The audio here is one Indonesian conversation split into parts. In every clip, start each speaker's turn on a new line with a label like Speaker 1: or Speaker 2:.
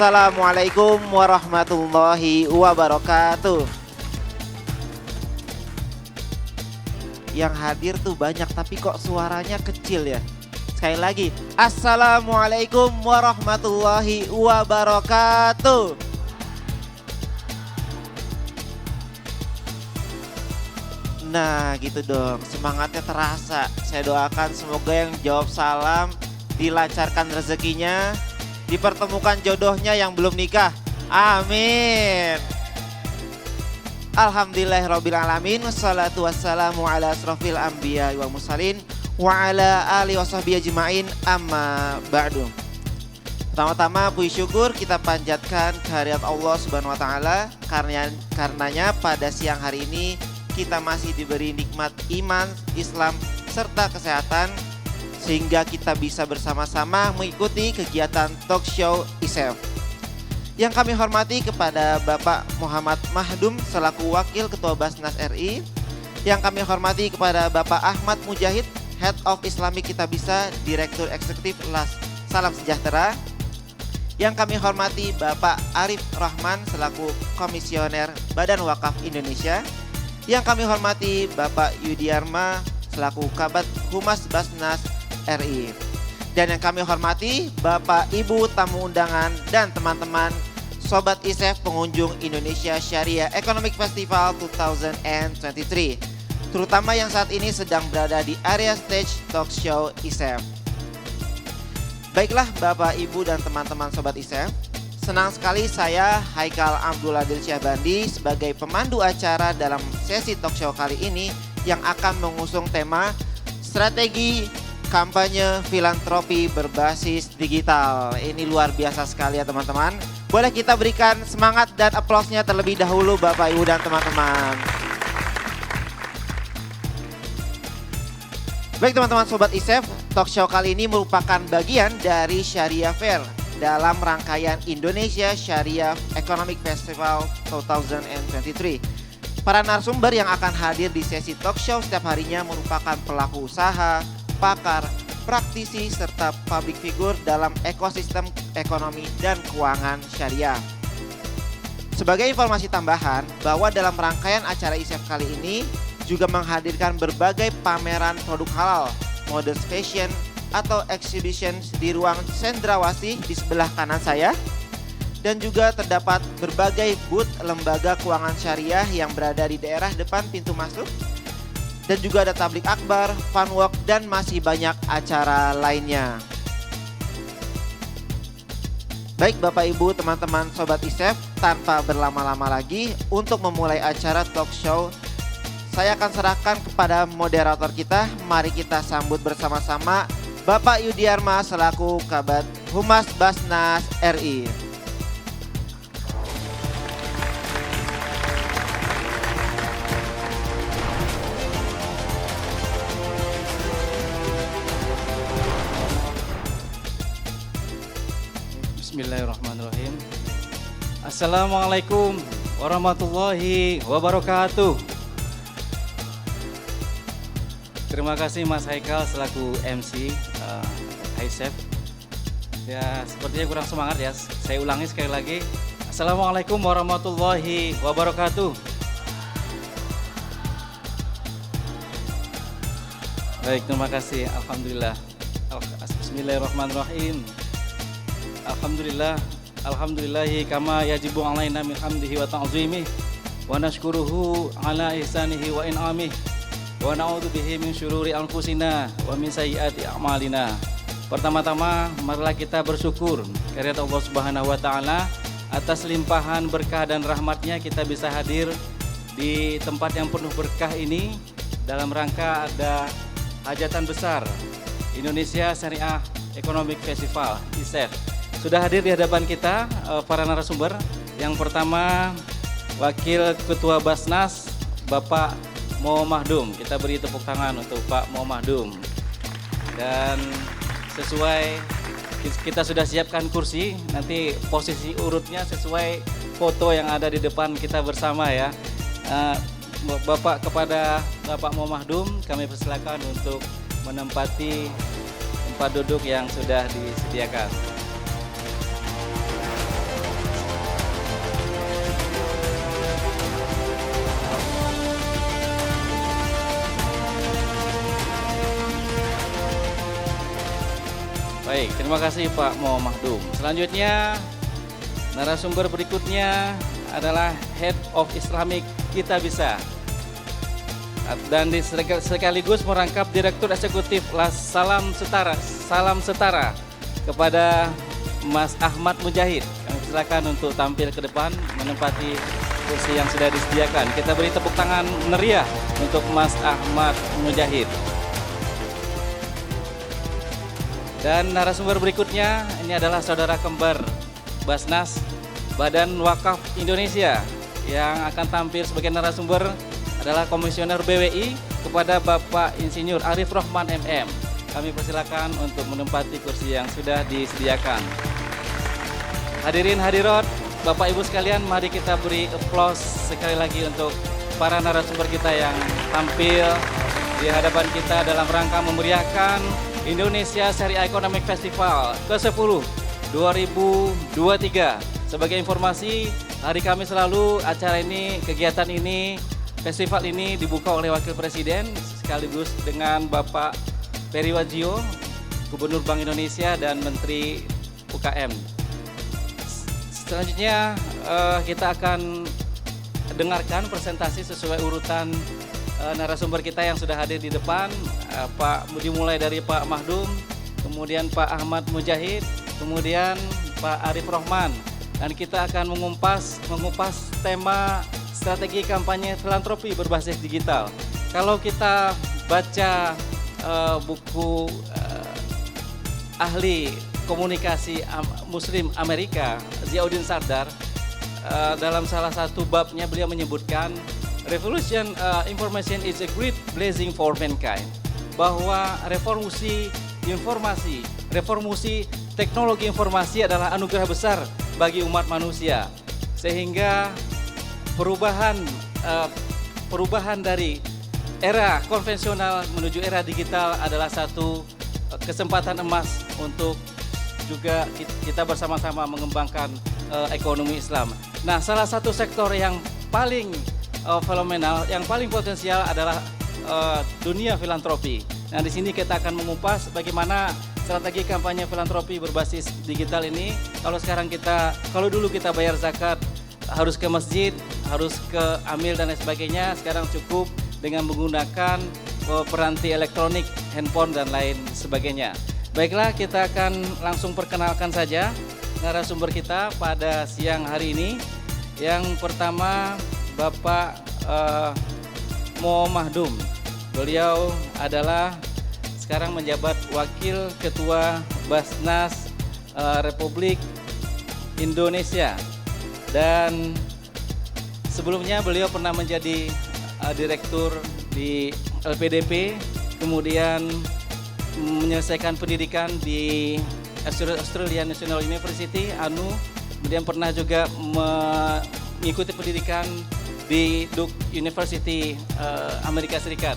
Speaker 1: Assalamualaikum warahmatullahi wabarakatuh. Yang hadir tuh banyak tapi kok suaranya kecil ya. Sekali lagi, Assalamualaikum warahmatullahi wabarakatuh. Nah gitu dong, semangatnya terasa. Saya doakan semoga yang jawab salam dilancarkan rezekinya, dipertemukan jodohnya yang belum nikah. Amin. Alhamdulillahirrabbilalamin. Wassalatu wassalamu ala asrofil anbiya wal mursalin wa ala alihi wasahbihi ajma'in, amma ba'du. Pertama-tama puji syukur kita panjatkan kehadirat Allah Subhanahu wa taala karenanya pada siang hari ini kita masih diberi nikmat iman, Islam serta kesehatan sehingga kita bisa bersama-sama mengikuti kegiatan talk show ISEF. Yang kami hormati kepada Bapak Muhammad Mahdum selaku Wakil Ketua Basnas RI. Yang kami hormati kepada Bapak Ahmad Mujahid, Head of Islamic Kitabisa, Direktur Eksekutif LAS Salam Sejahtera. Yang kami hormati Bapak Arif Rahman selaku Komisioner Badan Wakaf Indonesia. Yang kami hormati Bapak Yudiarma selaku Kabad Humas Basnas RI. Dan yang kami hormati Bapak Ibu tamu undangan dan teman-teman Sobat ISEF pengunjung Indonesia Syariah Economic Festival 2023. Terutama yang saat ini sedang berada di area stage talk show ISEF. Baiklah Bapak Ibu dan teman-teman Sobat ISEF, senang sekali saya Haikal Abdul Adil Syahbandi sebagai pemandu acara dalam sesi talk show kali ini yang akan mengusung tema strategi kampanye filantropi berbasis digital. Ini luar biasa sekali ya teman-teman. Boleh kita berikan semangat dan aplausnya terlebih dahulu Bapak Ibu dan teman-teman. Baik teman-teman Sobat ISEF, talk show kali ini merupakan bagian dari Syariah Fair dalam rangkaian Indonesia Syariah Economic Festival 2023. Para narasumber yang akan hadir di sesi talk show setiap harinya merupakan pelaku usaha, pakar, praktisi, serta public figure dalam ekosistem ekonomi dan keuangan syariah. Sebagai informasi tambahan bahwa dalam rangkaian acara ISEF kali ini juga menghadirkan berbagai pameran produk halal, modest fashion, atau exhibition di ruang Cendrawasih di sebelah kanan saya. Dan juga terdapat berbagai booth lembaga keuangan syariah yang berada di daerah depan pintu masuk. Dan juga ada tablik akbar, fun walk, dan masih banyak acara lainnya. Baik Bapak Ibu, teman-teman Sobat ISEF, tanpa berlama-lama lagi untuk memulai acara talk show, saya akan serahkan kepada moderator kita. Mari kita sambut bersama-sama Bapak Yudiarma selaku Kabad Humas Basnas RI.
Speaker 2: Bismillahirrahmanirrahim. Assalamualaikum warahmatullahi wabarakatuh. Terima kasih Mas Haikal selaku MC ISEF. Ya sepertinya kurang semangat ya. Saya ulangi sekali lagi. Assalamualaikum warahmatullahi wabarakatuh. Baik, terima kasih. Alhamdulillah. Bismillahirrahmanirrahim. Alhamdulillahi kama yajibu alaina min hamdihi wa ta'zimih wa nashkuruhu ala ihsanihi wa in'amih wa na'udzu bihi min syururi anfusina wa min sayyiati a'malina. Pertama-tama marilah kita bersyukur kehadirat Allah Subhanahu wa taala atas limpahan berkah dan rahmatnya kita bisa hadir di tempat yang penuh berkah ini dalam rangka ada hajatan besar Indonesia Syariah Economic Festival ISEF. Sudah hadir di hadapan kita para narasumber. Yang pertama Wakil Ketua Basnas Bapak Mo Mahdum. Kita beri tepuk tangan untuk Pak Mo Mahdum. Dan sesuai kita sudah siapkan kursi, nanti posisi urutnya sesuai foto yang ada di depan kita bersama ya. Kepada Bapak Mo Mahdum kami persilakan untuk menempati tempat duduk yang sudah disediakan. Baik, terima kasih Pak Mo Mahdum. Selanjutnya narasumber berikutnya adalah Head of Islamic Kita Bisa. Dan sekaligus merangkap Direktur Eksekutif Salam Setara kepada Mas Ahmad Mujahid. Kami silakan untuk tampil ke depan menempati kursi yang sudah disediakan. Kita beri tepuk tangan meriah untuk Mas Ahmad Mujahid. Dan narasumber berikutnya ini adalah saudara kembar Basnas Badan Wakaf Indonesia yang akan tampil sebagai narasumber adalah Komisioner BWI kepada Bapak Insinyur Arif Rahman MM. Kami persilakan untuk menempati kursi yang sudah disediakan. Hadirin hadirat, Bapak Ibu sekalian, mari kita beri applause sekali lagi untuk para narasumber kita yang tampil di hadapan kita dalam rangka memeriahkan Indonesia Syariah Economic Festival ke-10 2023. Sebagai informasi, hari Kamis lalu acara ini, kegiatan ini, festival ini dibuka oleh Wakil Presiden sekaligus dengan Bapak Peri Warjio, Gubernur Bank Indonesia dan Menteri UKM. Selanjutnya kita akan dengarkan presentasi sesuai urutan narasumber kita yang sudah hadir di depan. Dimulai dari Pak Mahdum, kemudian Pak Ahmad Mujahid, kemudian Pak Arif Rahman. Dan kita akan mengupas tema strategi kampanye filantropi berbasis digital. Kalau kita baca buku ahli komunikasi Muslim Amerika, Ziauddin Sardar, dalam salah satu babnya beliau menyebutkan Revolution Information is a great blessing for mankind. Bahwa revolusi informasi, revolusi teknologi informasi adalah anugerah besar bagi umat manusia. Sehingga perubahan dari era konvensional menuju era digital adalah satu kesempatan emas untuk juga kita bersama-sama mengembangkan ekonomi Islam. Nah, salah satu sektor yang paling fenomenal, yang paling potensial adalah dunia filantropi. Nah, di sini kita akan mengupas bagaimana strategi kampanye filantropi berbasis digital ini. Kalau dulu kita bayar zakat harus ke masjid, harus ke amil dan lain sebagainya, sekarang cukup dengan menggunakan peranti elektronik, handphone dan lain sebagainya. Baiklah, kita akan langsung perkenalkan saja narasumber kita pada siang hari ini. Yang pertama, Bapak Mo Mahdum. Beliau adalah sekarang menjabat Wakil Ketua Basnas Republik Indonesia. Dan sebelumnya beliau pernah menjadi direktur di LPDP, kemudian menyelesaikan pendidikan di Australian National University, ANU, kemudian pernah juga mengikuti pendidikan di Duke University Amerika Serikat.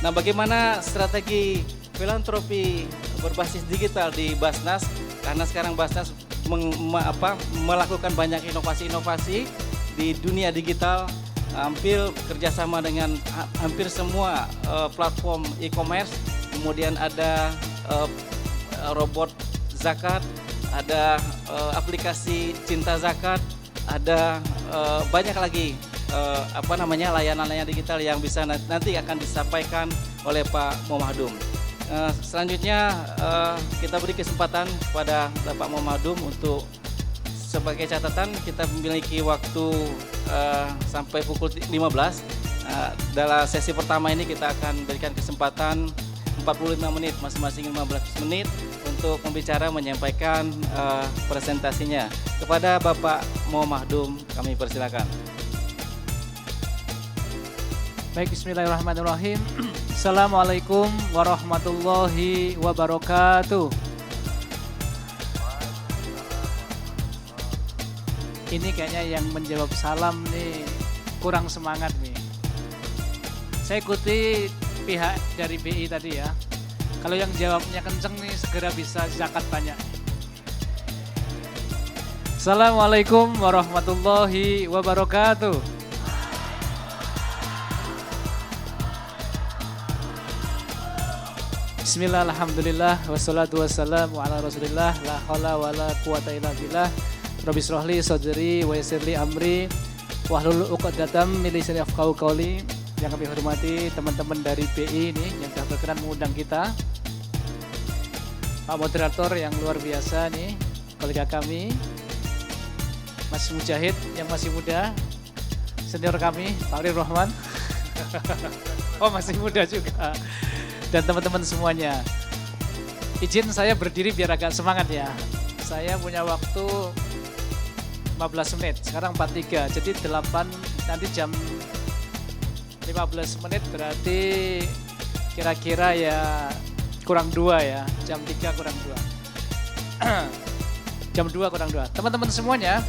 Speaker 2: Nah, bagaimana strategi filantropi berbasis digital di Basnas? Karena sekarang Basnas melakukan banyak inovasi-inovasi di dunia digital, hampir kerjasama dengan hampir semua platform e-commerce. Kemudian ada robot zakat, ada aplikasi Cinta Zakat, ada banyak lagi layanan-layanan digital yang bisa nanti akan disampaikan oleh Pak Mo Mahdum. Selanjutnya kita beri kesempatan kepada Bapak Mo Mahdum untuk sebagai catatan kita memiliki waktu sampai pukul 15. Dalam sesi pertama ini kita akan berikan kesempatan 45 menit, masing-masing 15 menit untuk membicara, menyampaikan presentasinya. Kepada Bapak Mo Mahdum kami persilakan.
Speaker 3: Baik, bismillahirrahmanirrahim. Assalamualaikum warahmatullahi wabarakatuh. Ini kayaknya yang menjawab salam nih kurang semangat nih. Saya ikuti pihak dari BI tadi ya. Kalau yang jawabnya kenceng nih segera bisa zakat banyak. Assalamualaikum warahmatullahi wabarakatuh. Bismillah, alhamdulillah, wassalatu wassalamu ala rasulillah, la hawla wa la quwata illa billah. Rabbi shrahli sadri wa yassirli amri wahlul 'uqdatam min lisani yafqahu qawli. Yang kami hormati teman-teman dari BI ini yang sudah berkenan mengundang kita. Pak moderator yang luar biasa nih, kolega kami, Mas Mujahid yang masih muda, senior kami, Pak Rir Rahman. Oh masih muda juga. Dan teman-teman semuanya. Izin saya berdiri biar agak semangat ya. Saya punya waktu 15 menit, sekarang 43, jadi 8, nanti jam 15 menit berarti kira-kira ya kurang 2 ya, jam 3 kurang 2. Jam 2 kurang 2. Teman-teman semuanya,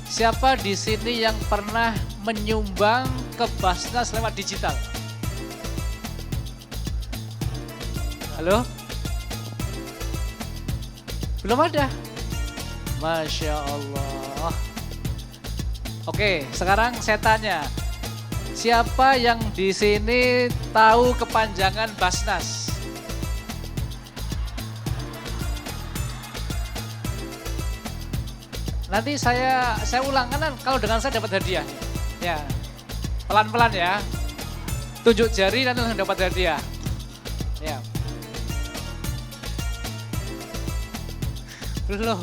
Speaker 3: siapa di sini yang pernah menyumbang ke Basnas lewat digital? Halo? Belum ada? Masya Allah. Oke, sekarang saya tanya. Siapa yang di sini tahu kepanjangan Basnas? Nanti saya ulang kan kalau dengan saya dapat hadiah. Ya, pelan-pelan ya. Tunjuk jari nanti langsung dapat hadiah. Ya. Belum.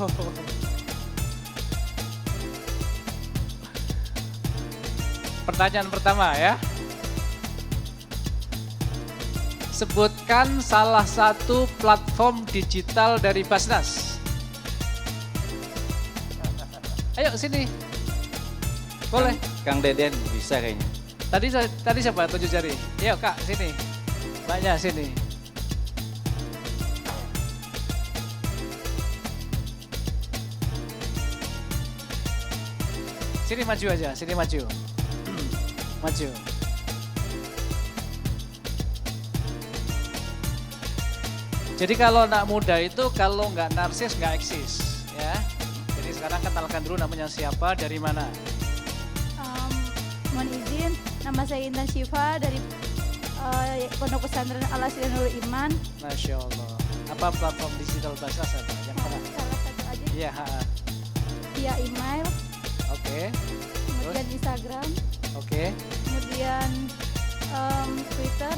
Speaker 3: Pertanyaan pertama ya. Sebutkan salah satu platform digital dari Basnas. Ayo sini. Boleh.
Speaker 2: Kang Deden bisa kayaknya.
Speaker 3: Tadi siapa? Tunjuk jari. Ayo Kak, sini. Banyak sini. Sini maju aja, sini maju. Maju. Jadi kalau anak muda itu kalau nggak narsis nggak eksis, ya. Jadi sekarang kenalkan dulu namanya siapa, dari mana.
Speaker 4: Mohon izin, nama saya Intan Syifa dari Pondok Pesantren Al Asrianul Iman.
Speaker 3: Masya Allah. Apa platform digital Basnas apa? Yang mana?
Speaker 4: Salah satu aja.
Speaker 3: Iya.
Speaker 4: Via email,
Speaker 3: Oke.
Speaker 4: kemudian Instagram,
Speaker 3: Oke.
Speaker 4: kemudian Twitter.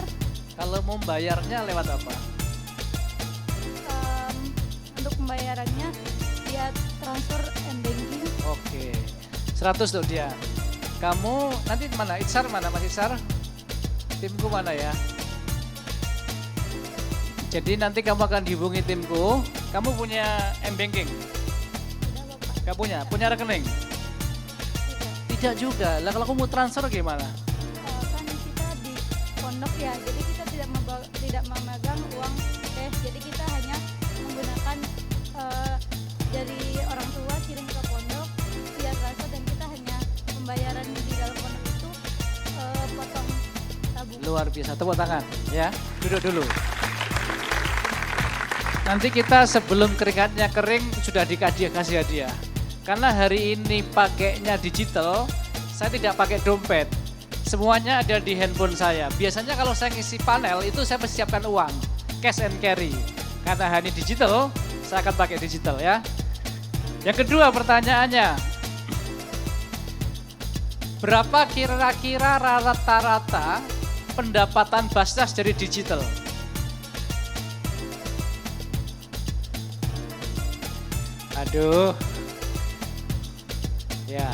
Speaker 3: Kalau mau bayarnya lewat apa?
Speaker 4: Untuk pembayarannya via transfer and banking.
Speaker 3: Oke. 100 tuh dia. Kamu nanti mana? Itzar mana Mas Itzar? Timku mana ya? Jadi nanti kamu akan dihubungi timku. Kamu punya M-Banking?
Speaker 4: Sudah Bapak.
Speaker 3: Gak punya? Punya rekening? Tidak juga. Lah kalau kamu mau transfer gimana?
Speaker 4: Kan kita di pondok ya, jadi kita tidak memegang uang cash. Jadi kita hanya menggunakan dari orang tua kirim ke pondok via transfer, dan kita hanya pembayaran di dalam pondok itu potong tabungan.
Speaker 3: Luar biasa. Tepuk tangan ya. Duduk dulu. Nanti kita sebelum keringatnya kering sudah kasih hadiah. Karena hari ini pakainya digital, saya tidak pakai dompet. Semuanya ada di handphone saya. Biasanya kalau saya ngisi panel itu saya persiapkan uang, cash and carry. Karena hari ini digital, saya akan pakai digital ya. Yang kedua pertanyaannya, berapa kira-kira rata-rata pendapatan Basnas dari digital? Aduh. Ya.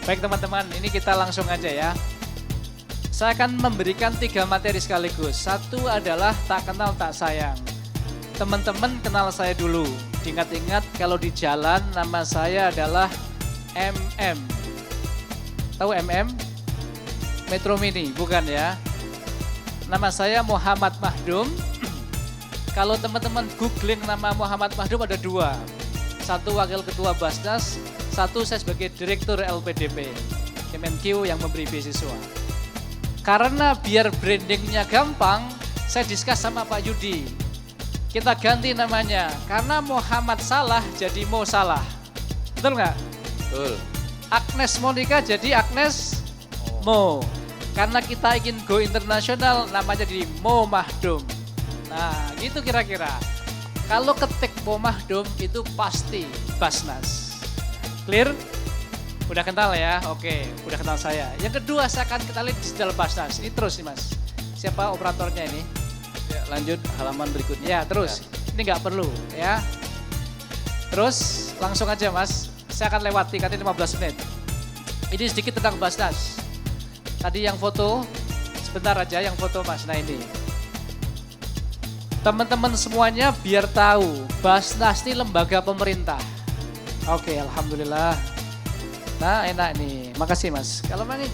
Speaker 3: Baik teman-teman, ini kita langsung aja ya. Saya akan memberikan 3 materi sekaligus. Satu adalah tak kenal tak sayang. Teman-teman kenal saya dulu. Diingat-ingat kalau di jalan nama saya adalah MM. Tahu MM? Metro Mini, bukan ya? Nama saya Muhammad Mahdum. Kalau teman-teman googling nama Muhammad Mahdum ada 2. Satu wakil ketua Basnas, satu saya sebagai direktur LPDP, Kemenq yang memberi beasiswa. Karena biar brandingnya gampang, saya diskus sama Pak Yudi. Kita ganti namanya, karena Muhammad salah jadi Mo Salah. Betul nggak?
Speaker 2: Betul.
Speaker 3: Agnes Monica jadi Agnes Mo. Karena kita ingin go internasional, namanya jadi Mo Mahdum. Nah, gitu kira-kira. Kalau ketik Pomahdum itu pasti Basnas. Clear? Udah kenal ya? Oke, udah kenal saya. Yang kedua saya akan kenalin digital Basnas. Ini terus nih Mas. Siapa operatornya ini?
Speaker 2: Ya, lanjut halaman berikutnya.
Speaker 3: Ya, terus. Ini nggak perlu ya. Terus langsung aja Mas. Saya akan lewati katanya 15 menit. Ini sedikit tentang Basnas. Tadi yang foto, sebentar aja yang foto Mas. Nah ini. Teman-teman semuanya biar tahu, Basnas ini lembaga pemerintah. Oke, alhamdulillah. Nah enak nih, makasih Mas. Kalau mana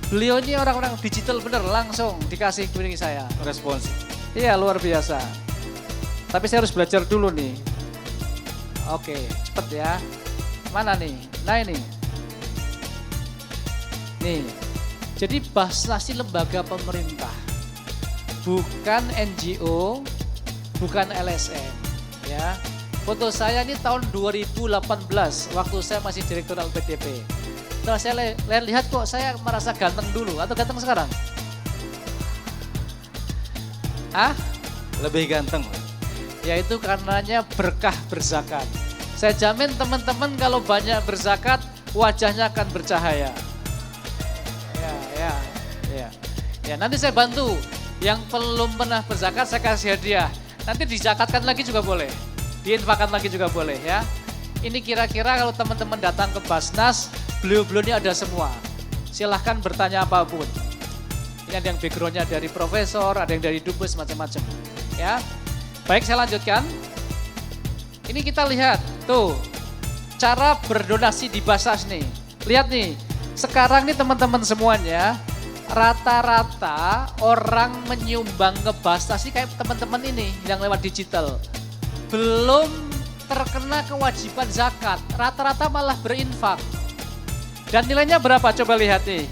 Speaker 3: beliau ini orang-orang digital bener, langsung dikasih kuning saya.
Speaker 2: Responsif.
Speaker 3: Iya luar biasa. Tapi saya harus belajar dulu nih. Oke, cepet ya. Mana nih? Nah ini. Nih, jadi Basnas ini lembaga pemerintah. Bukan NGO, bukan LSM. Ya. Foto saya ini tahun 2018, waktu saya masih Direktur LPDP. Setelah saya lihat kok saya merasa ganteng dulu, atau ganteng sekarang? Hah?
Speaker 2: Lebih ganteng.
Speaker 3: Yaitu karenanya berkah berzakat. Saya jamin teman-teman kalau banyak berzakat, wajahnya akan bercahaya. Ya, nanti saya bantu. Yang belum pernah berzakat saya kasih hadiah. Nanti dizakatkan lagi juga boleh. Diinfakkan lagi juga boleh ya. Ini kira-kira kalau teman-teman datang ke Basnas, beliau-beliau ini ada semua. Silahkan bertanya apapun. Ini ada yang backgroundnya dari profesor, ada yang dari dubes, macam-macam. Ya, baik saya lanjutkan. Ini kita lihat, tuh, cara berdonasi di Basnas nih. Lihat nih, sekarang nih teman-teman semuanya, rata-rata orang menyumbang ke Basnas ini kayak teman-teman ini yang lewat digital. Belum terkena kewajiban zakat, rata-rata malah berinfak. Dan nilainya berapa? Coba lihat nih.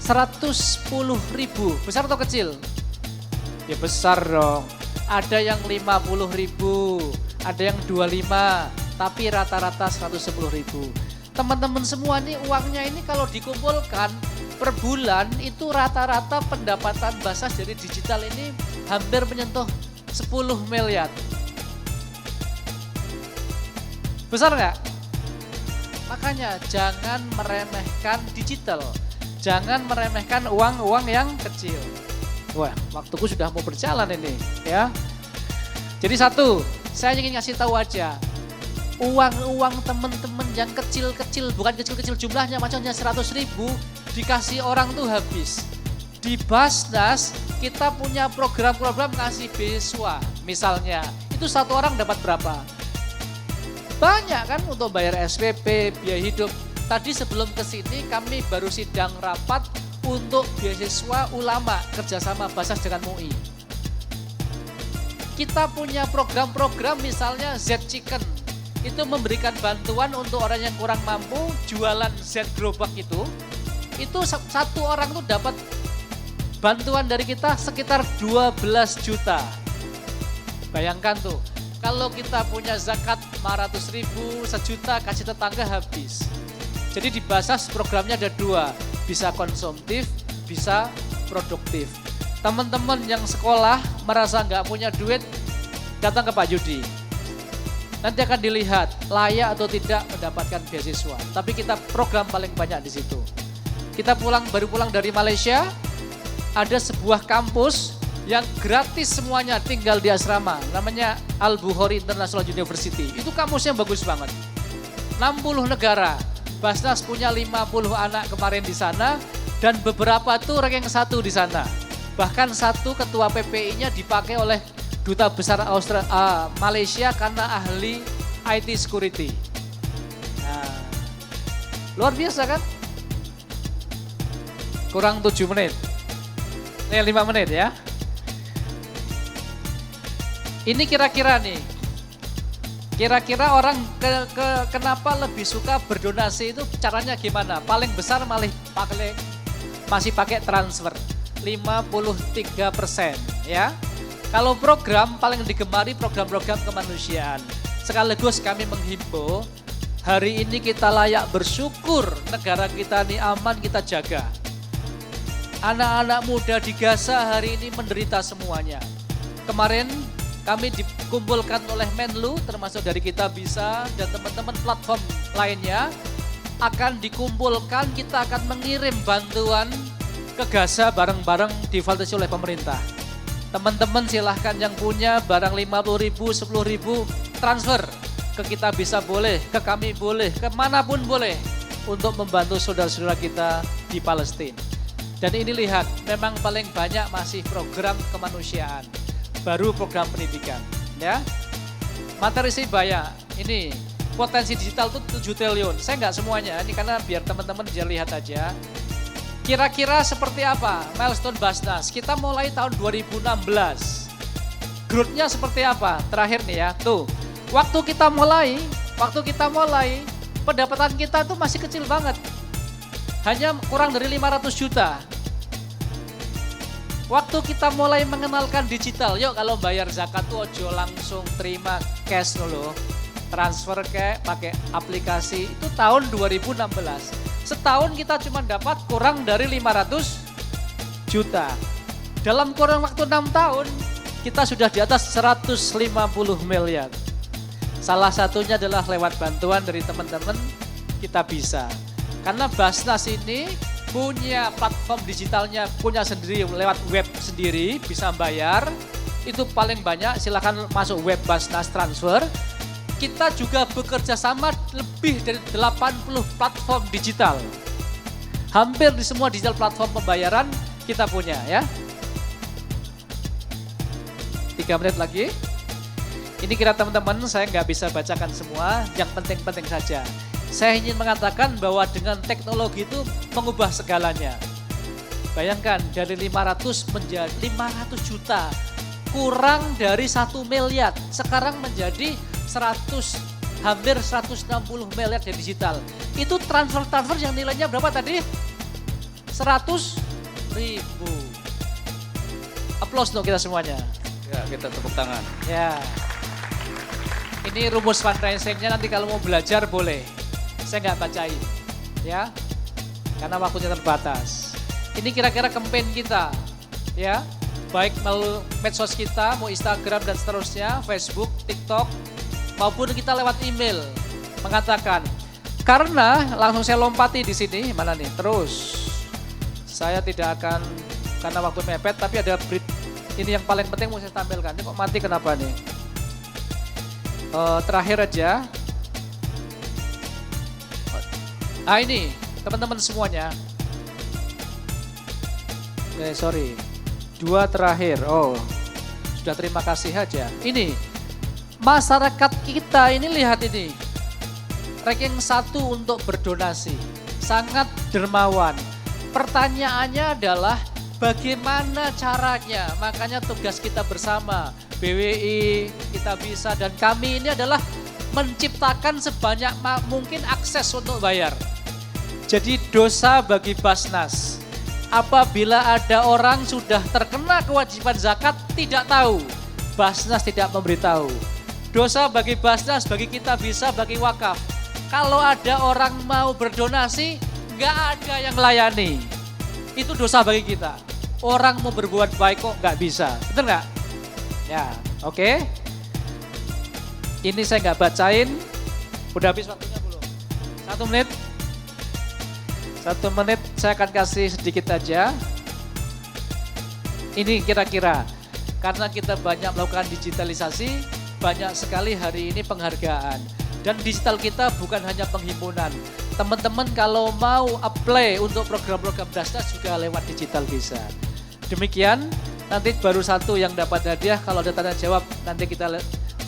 Speaker 3: 110.000, besar atau kecil? Ya besar dong. Ada yang 50.000, ada yang 25, tapi rata-rata 110.000. Teman-teman semua nih uangnya ini kalau dikumpulkan per bulan itu rata-rata pendapatan Basnas dari digital ini hampir menyentuh 10 miliar. Besar nggak? Makanya jangan meremehkan digital. Jangan meremehkan uang-uang yang kecil. Wah, waktuku sudah mau berjalan ini ya. Jadi satu, saya ingin ngasih tahu aja. Uang-uang teman-teman yang kecil-kecil, bukan kecil-kecil jumlahnya, macamnya 100.000 dikasih orang tuh habis. Di Basnas kita punya program-program ngasih beasiswa. Misalnya, itu satu orang dapat berapa? Banyak kan untuk bayar SPP, biaya hidup. Tadi sebelum ke sini kami baru sidang rapat untuk beasiswa ulama kerjasama Basnas dengan MUI. Kita punya program-program misalnya Z Chicken. Itu memberikan bantuan untuk orang yang kurang mampu jualan Z gerobak itu satu orang tuh dapat bantuan dari kita sekitar 12 juta. Bayangkan tuh, kalau kita punya zakat 500.000, 1 juta kasih tetangga habis. Jadi di Basnas programnya ada dua, bisa konsumtif, bisa produktif. Teman-teman yang sekolah merasa nggak punya duit, datang ke Pak Yudi. Nanti akan dilihat layak atau tidak mendapatkan beasiswa. Tapi kita program paling banyak di situ. Kita baru pulang dari Malaysia, ada sebuah kampus yang gratis semuanya tinggal di asrama. Namanya Al-Bukhari International University. Itu kampusnya bagus banget. 60 negara. Basnas punya 50 anak kemarin di sana dan beberapa tuh ranking 1 di sana. Bahkan satu ketua PPI-nya dipakai oleh Duta Besar Malaysia karena ahli IT security. Nah, luar biasa kan? Kurang 7 menit. 5 menit ya. Ini kira-kira nih. Kira-kira orang kenapa lebih suka berdonasi itu caranya gimana? Paling besar masih pakai transfer. 53% ya. Kalau program paling digemari program-program kemanusiaan. Sekaligus kami menghimbau, hari ini kita layak bersyukur negara kita ini aman, kita jaga. Anak-anak muda di Gaza hari ini menderita semuanya. Kemarin kami dikumpulkan oleh Menlu termasuk dari Kitabisa dan teman-teman platform lainnya akan dikumpulkan, kita akan mengirim bantuan ke Gaza bareng-bareng difasilitasi oleh pemerintah. Teman-teman silahkan yang punya barang 50.000, 10.000 transfer ke Kitabisa boleh, ke kami boleh, kemanapun boleh untuk membantu saudara-saudara kita di Palestina. Dan ini lihat, memang paling banyak masih program kemanusiaan, baru program pendidikan. Ya, materi sih banyak. Ini potensi digital itu 7 triliun. Saya nggak semuanya, ini karena biar teman-teman bisa lihat aja. Kira-kira seperti apa milestone Basnas? Kita mulai tahun 2016. Growth-nya seperti apa? Terakhir nih ya, tuh. Waktu kita mulai, pendapatan kita tuh masih kecil banget. Hanya kurang dari 500 juta. Waktu kita mulai mengenalkan digital, yuk kalau bayar zakat tuh ojo langsung terima cash dulu. Transfer pakai aplikasi, itu tahun 2016. Setahun kita cuma dapat kurang dari 500 juta. Dalam kurang waktu 6 tahun, kita sudah di atas 150 miliar. Salah satunya adalah lewat bantuan dari teman-teman Kitabisa. Karena Basnas ini punya platform digitalnya, punya sendiri lewat web sendiri, bisa bayar. Itu paling banyak, silakan masuk web Basnas transfer. Kita juga bekerja sama lebih dari 80 platform digital. Hampir di semua digital platform pembayaran kita punya ya. 3 menit lagi. Ini kira teman-teman saya nggak bisa bacakan semua, yang penting-penting saja. Saya ingin mengatakan bahwa dengan teknologi itu mengubah segalanya. Bayangkan dari 500 menjadi 500 juta, kurang dari 1 miliar. Sekarang menjadi hampir 160 miliar dari digital. Itu transfer yang nilainya berapa tadi? 100.000. Aplaus dong kita semuanya.
Speaker 2: Ya, kita tepuk tangan.
Speaker 3: Ya. Ini rumus fundraising-nya nanti kalau mau belajar boleh. Saya nggak bacain, ya. Karena waktunya terbatas. Ini kira-kira campaign kita, ya. Baik melalui medsos kita, mau Instagram dan seterusnya, Facebook, TikTok, maupun kita lewat email mengatakan. Karena langsung saya lompati di sini, mana nih? Terus saya tidak akan karena waktu mepet, tapi ada ini yang paling penting mau saya tampilkan. Ini kok mati kenapa nih? Terakhir aja. Ini teman-teman semuanya. Sorry. 2 terakhir. Oh, sudah terima kasih aja. Ini masyarakat kita ini lihat ini. Ranking 1 untuk berdonasi. Sangat dermawan. Pertanyaannya adalah bagaimana caranya? Makanya tugas kita bersama, BWI, Kitabisa, dan kami ini adalah menciptakan sebanyak mungkin akses untuk bayar. Jadi dosa bagi Basnas, apabila ada orang sudah terkena kewajiban zakat tidak tahu, Basnas tidak memberitahu. Dosa bagi Basnas, bagi Kitabisa, bagi wakaf. Kalau ada orang mau berdonasi, nggak ada yang layani. Itu dosa bagi kita. Orang mau berbuat baik kok nggak bisa, betul nggak? Ya, oke. Ini saya nggak bacain. Udah habis waktunya belum? 1 menit. 1 menit saya akan kasih sedikit aja. Ini kira-kira karena kita banyak melakukan digitalisasi, banyak sekali hari ini penghargaan. Dan digital kita bukan hanya penghimpunan. Teman-teman kalau mau apply untuk program-program Basnas juga lewat digital bisa. Demikian, nanti baru 1 yang dapat hadiah. Kalau ada tanya jawab, nanti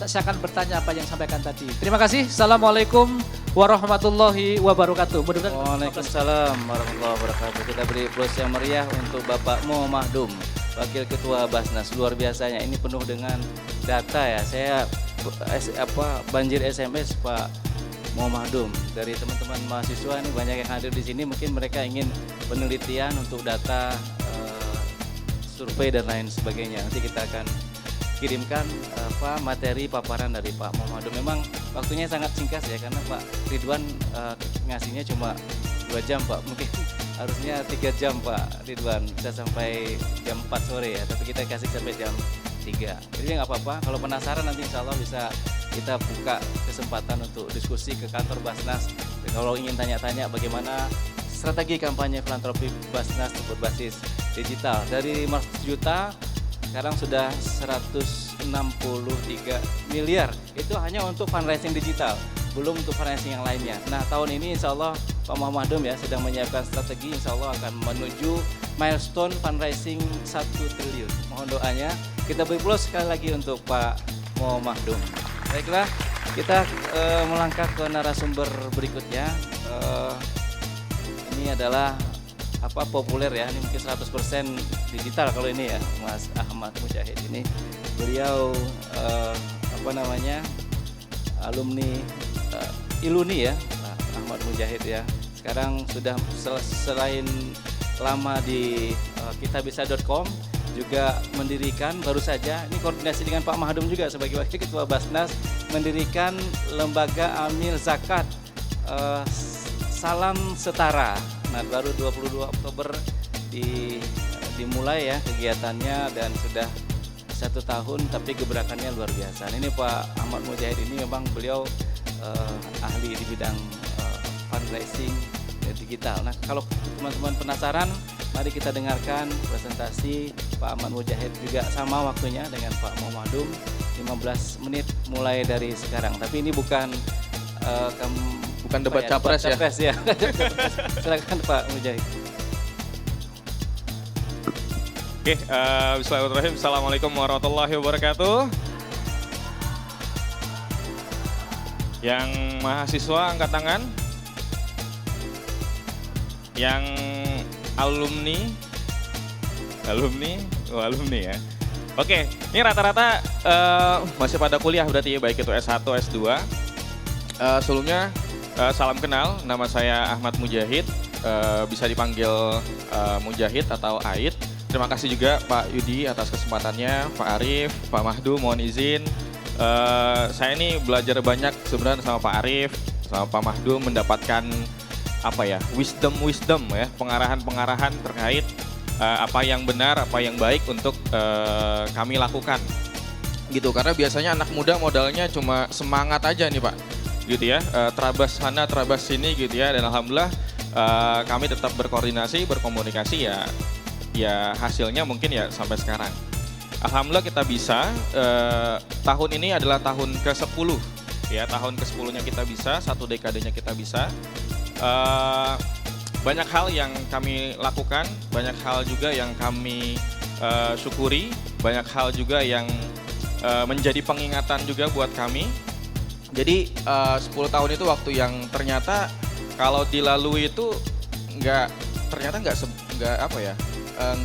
Speaker 3: saya akan bertanya apa yang sampaikan tadi. Terima kasih. Assalamualaikum warahmatullahi wabarakatuh.
Speaker 2: Waalaikumsalam warahmatullahi wabarakatuh. Kita beri aplaus yang meriah untuk Bapak Mo Mahdum, Wakil Ketua Basnas. Luar biasanya, ini penuh dengan data ya. Saya banjir SMS Pak Mo Mahdum dari teman-teman mahasiswa ini, banyak yang hadir di sini. Mungkin mereka ingin penelitian untuk data survei dan lain sebagainya. Nanti kita akan kirimkan materi paparan dari Pak Mo Mahdum. Memang waktunya sangat singkat ya, karena Pak Ridwan ngasihnya cuma 2 jam Pak. Mungkin Harusnya 3 jam Pak Ridwan, bisa sampai jam 4 sore ya, tapi kita kasih sampai jam 3. Jadi nggak apa-apa, kalau penasaran nanti insya Allah bisa kita buka kesempatan untuk diskusi ke kantor Basnas. Kalau ingin tanya-tanya bagaimana strategi kampanye filantropi Basnas berbasis digital. Dari 100 juta, sekarang sudah 163 miliar. Itu hanya untuk fundraising digital, belum untuk fundraising yang lainnya. Nah tahun ini insya Allah Pak Muhammadum ya sedang menyiapkan strategi, insya Allah akan menuju milestone fundraising 1 triliun. Mohon doanya. Kita beri plus sekali lagi untuk Pak Muhammadum. Baiklah, kita melangkah ke narasumber berikutnya. Ini adalah populer ya, ini mungkin 100% digital kalau ini ya, Mas Ahmad Mujahid ini. Beliau alumni Iluni ya, Ahmad Mujahid ya. Sekarang sudah selain lama di kitabisa.com, juga mendirikan baru saja, ini koordinasi dengan Pak Mahadum juga sebagai Wakil Ketua Basnas, mendirikan lembaga Amil Zakat Salam Setara. Nah baru 22 Oktober dimulai ya kegiatannya dan sudah 1 tahun tapi gebrakannya luar biasa. Nah, ini Pak Ahmad Mujahid ini memang beliau ahli di bidang fundraising digital. Nah kalau teman-teman penasaran, mari kita dengarkan presentasi Pak Ahmad Mujahid juga sama waktunya dengan Pak Muhammadum, 15 menit mulai dari sekarang. Tapi ini bukan
Speaker 5: debat capres ya.
Speaker 2: Silakan Pak Mujahid.
Speaker 5: Oke, bismillahirrahmanirrahim. Assalamualaikum warahmatullahi wabarakatuh. Yang mahasiswa angkat tangan. Yang alumni ya. Oke, ini rata-rata masih pada kuliah berarti ya, baik itu S1, S2. Sebelumnya salam kenal, nama saya Ahmad Mujahid, bisa dipanggil Mujahid atau Aid. Terima kasih juga Pak Yudi atas kesempatannya, Pak Arif, Pak Mahdu, mohon izin. Saya ini belajar banyak sebenarnya sama Pak Arif, sama Pak Mahdu, mendapatkan wisdom ya, pengarahan terkait apa yang benar, apa yang baik untuk kami lakukan. Gitu, karena biasanya anak muda modalnya cuma semangat aja nih Pak. Gitu ya, terabas sana, terabas sini gitu ya, dan alhamdulillah kami tetap berkoordinasi, berkomunikasi ya hasilnya mungkin ya sampai sekarang. Alhamdulillah kita bisa, tahun ini adalah tahun ke-10 ya, tahun ke-10-nya kita bisa, 1 dekadenya kita bisa. Banyak hal yang kami lakukan, banyak hal juga yang kami syukuri, banyak hal juga yang menjadi pengingatan juga buat kami. Jadi 10 tahun itu waktu yang ternyata kalau dilalui itu nggak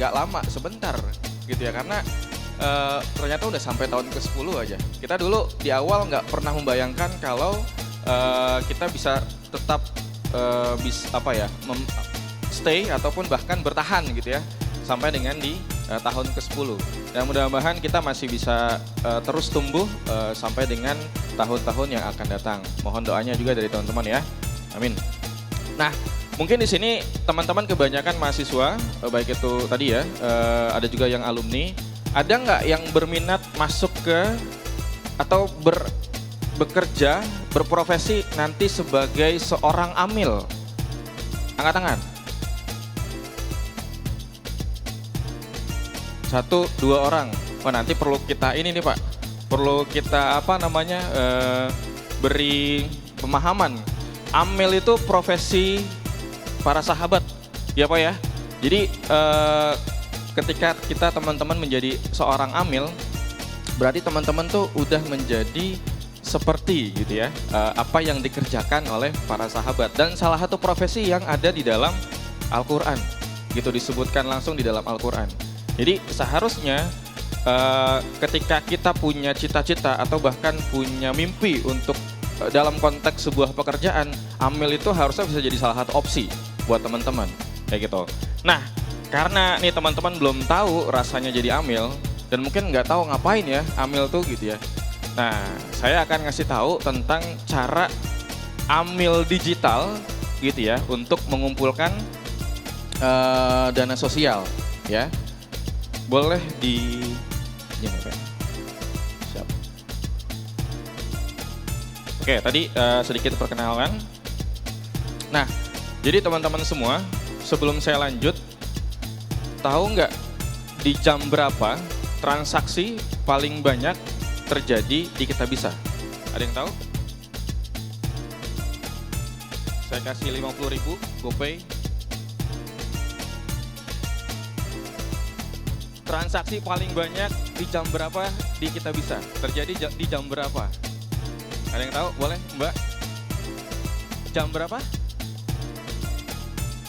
Speaker 5: lama, sebentar gitu ya, karena ternyata udah sampai tahun ke-10 aja. Kita dulu di awal nggak pernah membayangkan kalau kita bisa tetap stay ataupun bahkan bertahan gitu ya sampai dengan di tahun ke-10. Dan mudah-mudahan kita masih bisa terus tumbuh sampai dengan tahun-tahun yang akan datang. Mohon doanya juga dari teman-teman ya. Amin. Nah, mungkin di sini teman-teman kebanyakan mahasiswa, baik itu tadi ya, ada juga yang alumni. Ada nggak yang berminat masuk ke atau bekerja, berprofesi nanti sebagai seorang amil? Angkat tangan. 1, 2 orang. Oh nanti perlu kita ini nih Pak, perlu kita beri pemahaman. Amil itu profesi para sahabat, ya Pak ya. Jadi ketika kita teman-teman menjadi seorang amil, berarti teman-teman tuh udah menjadi seperti gitu ya, apa yang dikerjakan oleh para sahabat. Dan salah satu profesi yang ada di dalam Al-Quran, gitu disebutkan langsung di dalam Al-Quran. Jadi seharusnya ketika kita punya cita-cita atau bahkan punya mimpi untuk dalam konteks sebuah pekerjaan, amil itu harusnya bisa jadi salah satu opsi buat teman-teman, kayak gitu. Nah, karena nih teman-teman belum tahu rasanya jadi amil dan mungkin nggak tahu ngapain ya amil tuh gitu ya. Nah, saya akan ngasih tahu tentang cara amil digital gitu ya untuk mengumpulkan dana sosial, ya. Boleh di ya, Pak. Siap. Oke, tadi sedikit perkenalan. Nah, jadi teman-teman semua, sebelum saya lanjut, tahu nggak di jam berapa transaksi paling banyak terjadi di Kitabisa? Ada yang tahu? Saya kasih 50.000 GoPay. Transaksi paling banyak di jam berapa di Kitabisa? Terjadi di jam berapa? Ada yang tahu? Boleh, Mbak? Jam berapa?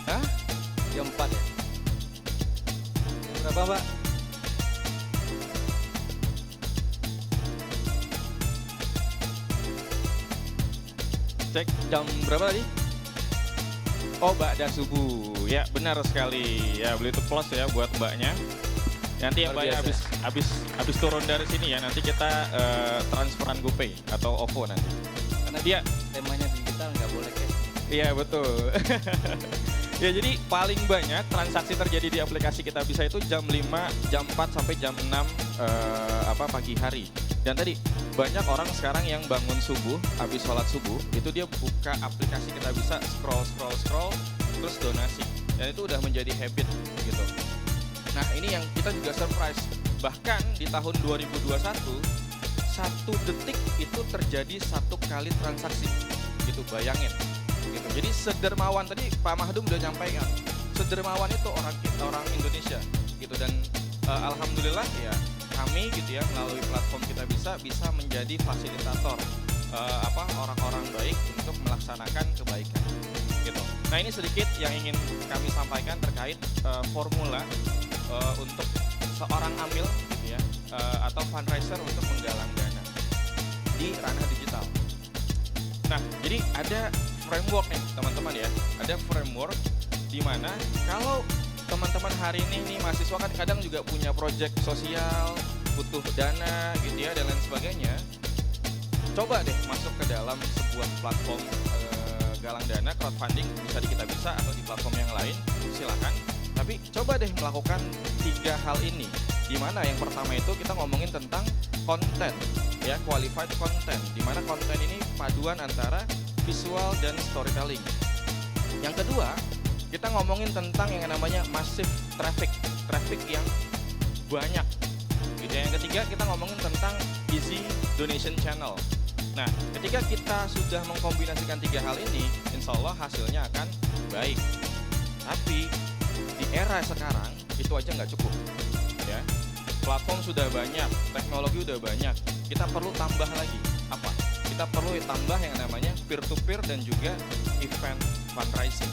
Speaker 5: Hah?
Speaker 2: Jam 4 ya. Jam berapa, Pak?
Speaker 5: Cek jam berapa tadi? Oh, ba'da subuh. Ya, benar sekali. Ya, beli itu plus ya buat mbaknya. Nanti ya
Speaker 2: Luar
Speaker 5: mbaknya
Speaker 2: biasa.
Speaker 5: habis turun dari sini ya, nanti kita transferan GoPay atau OVO nanti.
Speaker 2: Karena
Speaker 5: Dia
Speaker 2: temanya digital nggak boleh cash.
Speaker 5: iya betul. Ya, jadi paling banyak transaksi terjadi di aplikasi Kitabisa itu jam 5, jam 4 sampai jam 6 pagi hari. Dan tadi banyak orang sekarang yang bangun subuh, habis sholat subuh, itu dia buka aplikasi Kitabisa, scroll, terus donasi. Dan itu udah menjadi habit gitu. Nah, ini yang kita juga surprise. Bahkan di tahun 2021, 1 detik itu terjadi 1 kali transaksi. Gitu, bayangin. Gitu. Jadi sedermawan tadi Pak Mahdum udah nyampaikan. Sedermawan itu orang Indonesia gitu, dan alhamdulillah ya kami gitu ya melalui platform Kitabisa bisa menjadi fasilitator orang-orang baik untuk melaksanakan kebaikan gitu. Nah, ini sedikit yang ingin kami sampaikan terkait formula untuk seorang amil gitu ya, atau fundraiser untuk menggalang dana di ranah digital. Nah, jadi ada framework nih teman-teman ya, ada framework di mana kalau teman-teman hari ini nih mahasiswa kan kadang juga punya proyek sosial, butuh dana gitu ya dan lain sebagainya. Coba deh masuk ke dalam sebuah platform galang dana crowdfunding, bisa di Kitabisa atau di platform yang lain, silakan. Tapi coba deh melakukan 3 hal ini. Di mana yang pertama itu kita ngomongin tentang konten ya, qualified content, di mana konten ini paduan antara visual dan storytelling. Yang kedua, kita ngomongin tentang yang namanya massive traffic yang banyak. Gitu. Yang ketiga, kita ngomongin tentang easy donation channel. Nah, ketika kita sudah mengkombinasikan 3 hal ini, insya Allah hasilnya akan baik. Tapi di era sekarang itu aja nggak cukup. Ya, platform sudah banyak, teknologi udah banyak. Kita perlu tambah lagi apa? Kita perlu tambah yang namanya peer-to-peer dan juga event fundraising.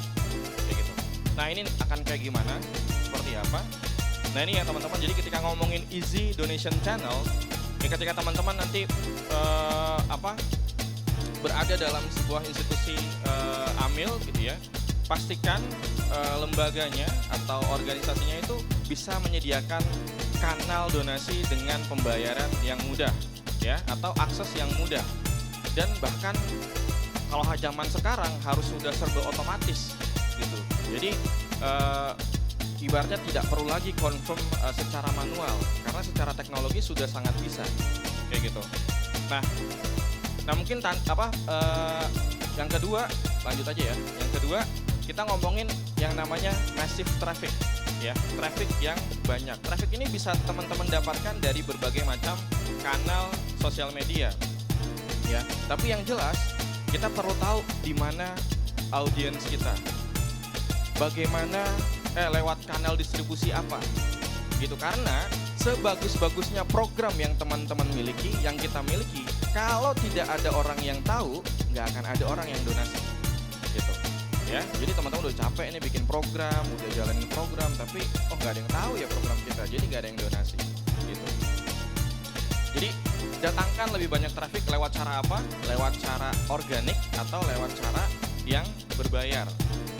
Speaker 5: Kayak gitu. Nah, ini akan kayak gimana? Seperti apa? Nah, ini ya teman-teman, jadi ketika ngomongin easy donation channel, ya ketika teman-teman nanti berada dalam sebuah institusi amil gitu ya, pastikan lembaganya atau organisasinya itu bisa menyediakan kanal donasi dengan pembayaran yang mudah ya, atau akses yang mudah. Dan bahkan kalau zaman sekarang harus sudah serba otomatis gitu. Jadi ibaratnya tidak perlu lagi confirm secara manual karena secara teknologi sudah sangat bisa kayak gitu. Nah mungkin yang kedua, lanjut aja ya. Yang kedua, kita ngomongin yang namanya massive traffic ya, traffic yang banyak. Traffic ini bisa teman-teman dapatkan dari berbagai macam kanal sosial media. Ya, tapi yang jelas kita perlu tahu di mana audiens kita. Bagaimana lewat kanal distribusi apa. Gitu, karena sebagus-bagusnya program yang teman-teman miliki, yang kita miliki, kalau tidak ada orang yang tahu, nggak akan ada orang yang donasi. Gitu. Ya, jadi teman-teman udah capek nih bikin program, udah jalanin program, tapi nggak ada yang tahu ya program kita, jadi nggak ada yang donasi. Gitu. Jadi datangkan lebih banyak traffic lewat cara apa? Lewat cara organik atau lewat cara yang berbayar.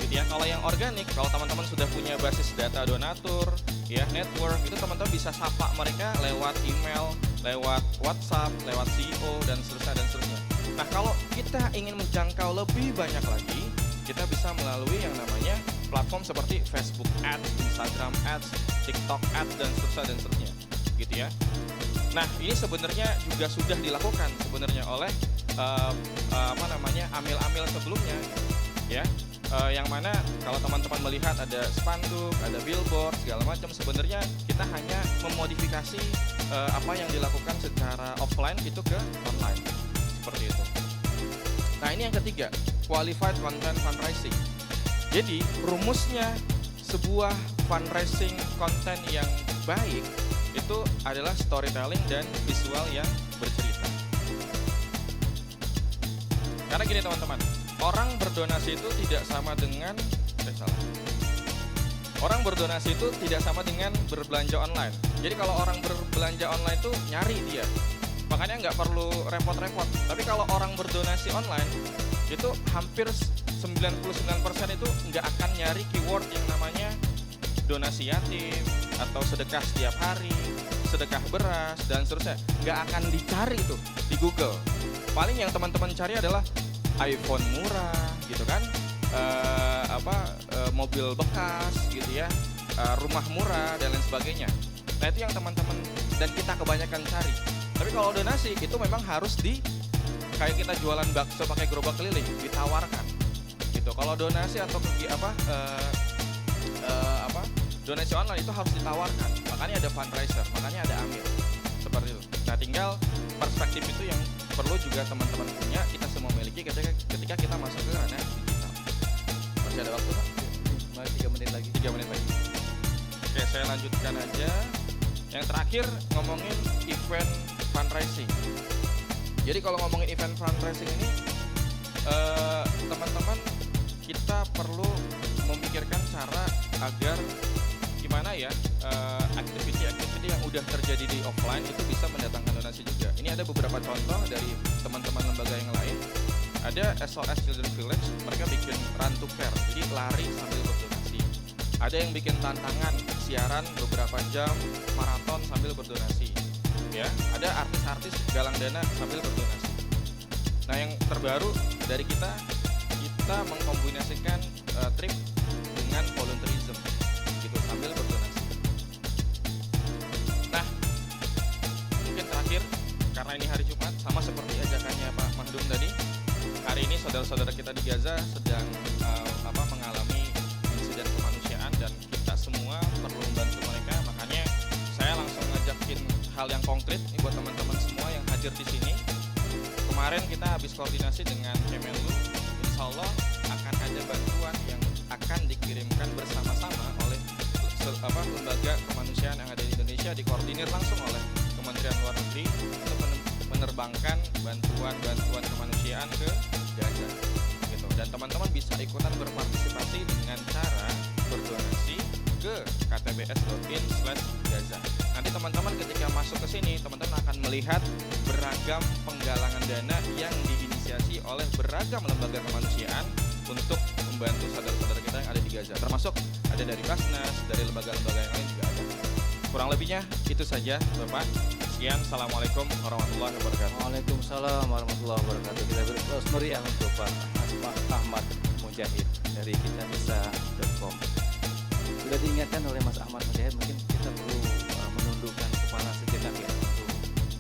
Speaker 5: Gitu ya. Kalau yang organik, kalau teman-teman sudah punya basis data donatur, ya network, itu teman-teman bisa sapa mereka lewat email, lewat WhatsApp, lewat CEO dan seterusnya. Nah, kalau kita ingin menjangkau lebih banyak lagi, kita bisa melalui yang namanya platform platform seperti Facebook Ads, Instagram Ads, TikTok Ads dan seterusnya gitu ya. Nah, ini sebenarnya juga sudah dilakukan sebenarnya oleh amil-amil sebelumnya ya. Yang mana kalau teman-teman melihat ada spanduk, ada billboard segala macam, sebenarnya kita hanya memodifikasi apa yang dilakukan secara offline itu ke online seperti itu. Nah, ini yang ketiga, qualified content fundraising. Jadi rumusnya sebuah fundraising konten yang baik itu adalah storytelling dan visual yang bercerita. Karena gini teman-teman, orang berdonasi itu tidak sama dengan Orang berdonasi itu tidak sama dengan berbelanja online. Jadi kalau orang berbelanja online itu nyari dia, makanya nggak perlu repot-repot. Tapi kalau orang berdonasi online itu hampir 99% itu nggak akan nyari keyword yang namanya donasi yatim atau sedekah setiap hari, sedekah beras dan seterusnya. Nggak akan dicari itu di Google. Paling yang teman-teman cari adalah iPhone murah gitu kan, mobil bekas gitu ya, rumah murah dan lain sebagainya. Nah, itu yang teman-teman dan kita kebanyakan cari. Tapi kalau donasi itu memang harus kayak kita jualan bakso pakai gerobak keliling, ditawarkan gitu. Kalau donasi atau donasi online itu harus ditawarkan. Makanya ada fundraiser, makanya ada amil seperti itu. Nah, tinggal perspektif itu yang perlu juga teman-teman punya, kita semua miliki ketika kita masuk ke ranah digital. Masih ada waktu Pak?
Speaker 2: 3 menit lagi.
Speaker 5: 3 menit lagi. Oke, saya lanjutkan aja. Yang terakhir ngomongin event fundraising. Jadi kalau ngomongin event fundraising ini, teman-teman kita perlu memikirkan cara agar gimana ya aktiviti-aktiviti yang udah terjadi di offline itu bisa mendatangkan donasi juga. Ini ada beberapa contoh dari teman-teman lembaga yang lain. Ada SOS Children Village, mereka bikin run to care, jadi lari sambil berdonasi. Ada yang bikin tantangan siaran beberapa jam maraton sambil berdonasi. Ya, ada artis-artis galang dana sambil berdonasi. Nah, yang terbaru dari kita mengkombinasikan trip dengan volunteerism gitu sambil berdonasi. Nah, mungkin terakhir karena ini hari Jumat, sama seperti ajakannya Pak Mahdum tadi, hari ini saudara-saudara kita di Gaza sedang mengalami insiden kemanusiaan dan kita semua perlu membantu mereka. Makanya saya langsung ngajakin hal yang konkret nih buat teman-teman semua yang hadir di sini. Kemarin kita habis koordinasi dengan Kemenlu, insya Allah akan ada bantuan yang akan dikirimkan bersama-sama oleh lembaga kemanusiaan yang ada di Indonesia, dikoordinir langsung oleh Kementerian Luar Negeri untuk menerbangkan bantuan kemanusiaan ke Gaza gitu. Dan teman-teman bisa ikutan berpartisipasi dengan cara berdonasi ke ktbs.in/Gaza. Nanti teman-teman ketika masuk ke sini, teman-teman akan melihat beragam penggalangan dana yang diinisiasi oleh beragam lembaga kemanusiaan untuk membantu saudara-saudara kita yang ada di Gaza. Termasuk ada dari Basnas, dari lembaga-lembaga yang lain juga ada. Kurang lebihnya itu saja, Bapak. Sekian, Assalamualaikum warahmatullahi wabarakatuh.
Speaker 2: Waalaikumsalam warahmatullahi wabarakatuh. Kita beri close meriah untuk Pak Ahmad Mujahid dari kitabisa.com. Sudah diingatkan oleh Mas Ahmad Mujahid, mungkin kita perlu menundukkan kepala sejenak ya untuk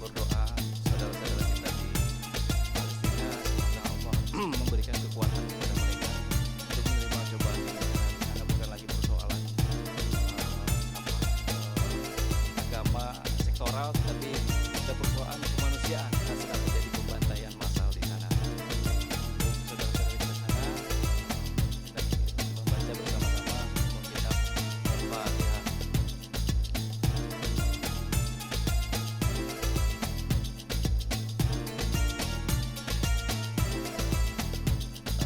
Speaker 2: berdoa saudara-saudara kita di Palestina. Semoga Allah memberikan kekuatan kepada mereka untuk menerima cobaan ini, karena bukan lagi persoalan agama sektoral, tetapi ada persoalan kemanusiaan karena sedang terjadi pembantaian massal di sana. Untuk saudara-saudara kita sana, kita membaca bersama-sama untuk kita Al-Fatihah.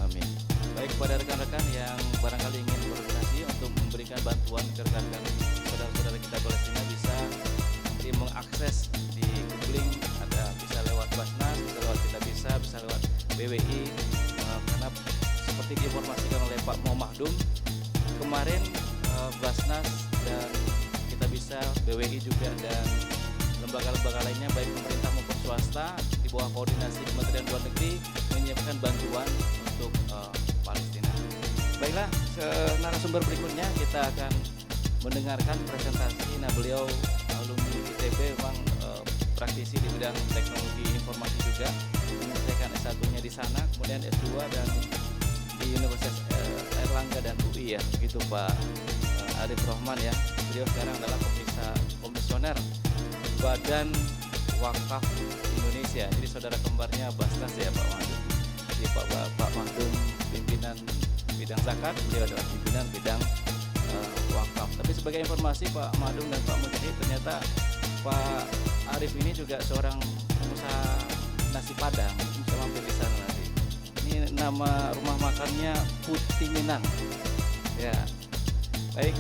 Speaker 2: Amin. Baik, kepada rekan-rekan yang barangkali ingin berdonasi untuk memberikan bantuan ke rekan-rekan saudara-saudara kita Palestina, bisa nanti mengakses di googling, ada bisa lewat Basnas, bisa lewat Kitabisa, bisa lewat BWI, karena seperti diinformasikan oleh Pak Mahdum kemarin, Basnas dan Kitabisa, BWI juga dan lembaga-lembaga lainnya baik pemerintah maupun swasta di bawah koordinasi Kementerian Luar Negeri menyiapkan bantuan untuk Palestina. Baiklah, ke narasumber berikutnya, kita akan mendengarkan presentasi. Nah, beliau alumni ITB, memang praktisi di bidang teknologi informasi juga, menyelesaikan S1-nya di sana, kemudian S2 dan di Universitas Airlangga dan UI ya, begitu Pak Arif Rohman ya. Beliau sekarang adalah komisioner Badan Wakaf Indonesia. Jadi saudara kembarnya Basnas ya Pak Mahdum. Jadi Pak Mahdum pimpinan bidang zakat, beliau adalah pimpinan bidang wakaf. Tapi sebagai informasi Pak Mahdum dan Pak Mujahid, ternyata Pak Arif ini juga seorang pengusaha nasi Padang. Bisa mampir di sana nanti. Ini nama rumah makannya Putih Minang. Ya, baik.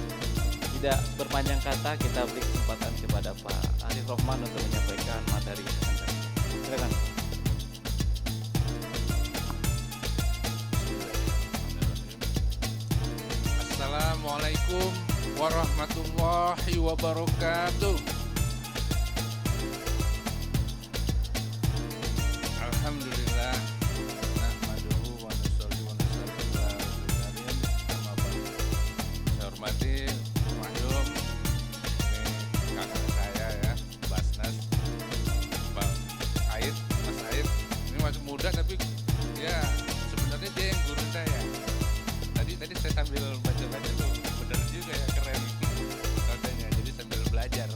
Speaker 2: Tidak berpanjang kata, kita beri kesempatan kepada Pak Arif Rohman untuk menyampaikan materi. Silakan.
Speaker 6: Assalamualaikum warahmatullahi wabarakatuh. Alhamdulillah. Nahmaduhu wa nusalli wa nusallim ala rasulil karim. Amma ba'du. Saya hormati Mahdum, ini kakak saya ya, Basnas, Pak Aid, Mas Aid. Ini masih muda tapi ya sebenarnya dia yang guru saya. Tadi saya sambil baca-baca tuh, benar juga ya, keren katanya. Jadi sambil belajar.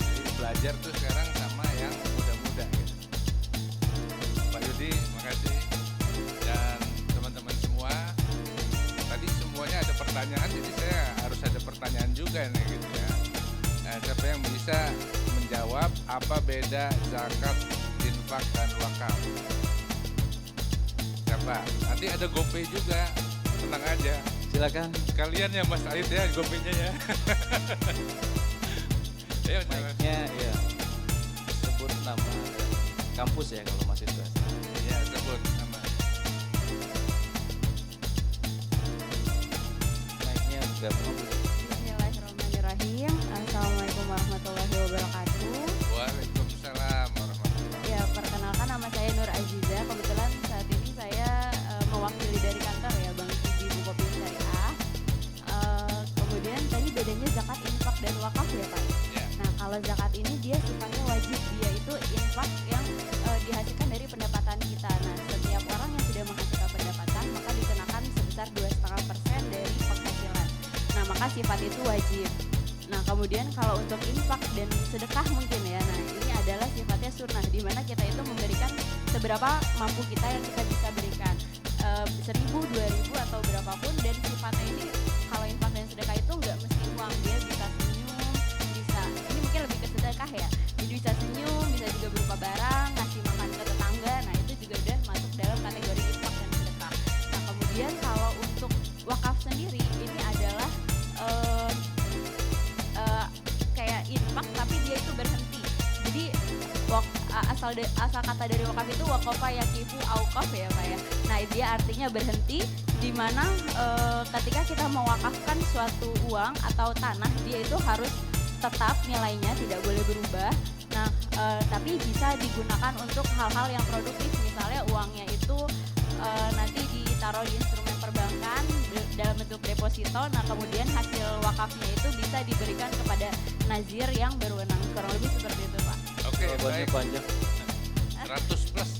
Speaker 6: Jadi belajar tuh sekarang sama yang muda-muda gitu. Pak Yudi, makasih. Dan teman-teman semua. Tadi semuanya ada pertanyaan, jadi saya harus ada pertanyaan juga nih gitu ya. Nah, siapa yang bisa menjawab apa beda zakat, infak, dan wakaf? Siapa? Nanti ada GoPay juga. Tenang aja.
Speaker 2: Silakan.
Speaker 6: Kalian ya Mas Aid ya, GoPay-nya ya. Ayo,
Speaker 2: Mic-nya ya. Sebut nama dan kampus ya kalau masih bahasa.
Speaker 6: ya sebut nama.
Speaker 2: Mic-nya gabung.
Speaker 4: Bismillahirrahmanirrahim. Assalamualaikum warahmatullahi wabarakatuh.
Speaker 6: Waalaikumsalam warahmatullahi.
Speaker 4: Ya, perkenalkan nama saya Nur Aziza. Kebetulan saat ini saya mewakili dari kantor ya Bank Cibi Bukopin Syariah. Kemudian tadi bedanya zakat, infak, dan wakaf ya Pak.
Speaker 6: Ya.
Speaker 4: Nah, kalau zakat ini dia sifatnya wajib, dia itu infak yang dihasilkan dari pendapatan kita. Nah, setiap orang yang sudah menghasilkan pendapatan maka dikenakan sebesar 2,5% dari penghasilan. Nah, maka sifat itu wajib. Nah, kemudian kalau untuk infak dan sedekah mungkin ya, nah ini adalah sifatnya sunnah, di mana kita itu memberikan seberapa mampu kita yang kita bisa berikan. 1.000, 2.000 atau berapapun, dan sifatnya ini kalau infak dan sedekah itu nggak mesti uang, dia bisa senyum, bisa, ini mungkin lebih ke sedekah ya, jadi bisa senyum, bisa juga berupa barang, ngasih makan ke tetangga, nah itu juga udah masuk dalam kategori infak dan sedekah. Nah, kemudian kalau untuk wakaf sendiri ini adalah kayak infak tapi dia itu berhenti, jadi asal kata dari wakaf itu wakofa yakifu auqaf ya Pak ya. Nah, dia artinya berhenti, di mana ketika kita mewakafkan suatu uang atau tanah, dia itu harus tetap nilainya, tidak boleh berubah. Nah, tapi bisa digunakan untuk hal-hal yang produktif, misalnya uangnya itu nanti ditaruh di instrumen perbankan dalam bentuk deposito. Nah, kemudian hasil wakafnya itu bisa diberikan kepada nazir yang berwenang, kurang lebih seperti itu Pak.
Speaker 6: Oke,
Speaker 2: Jawabannya
Speaker 6: baik.
Speaker 2: panjang.
Speaker 6: 100 plus.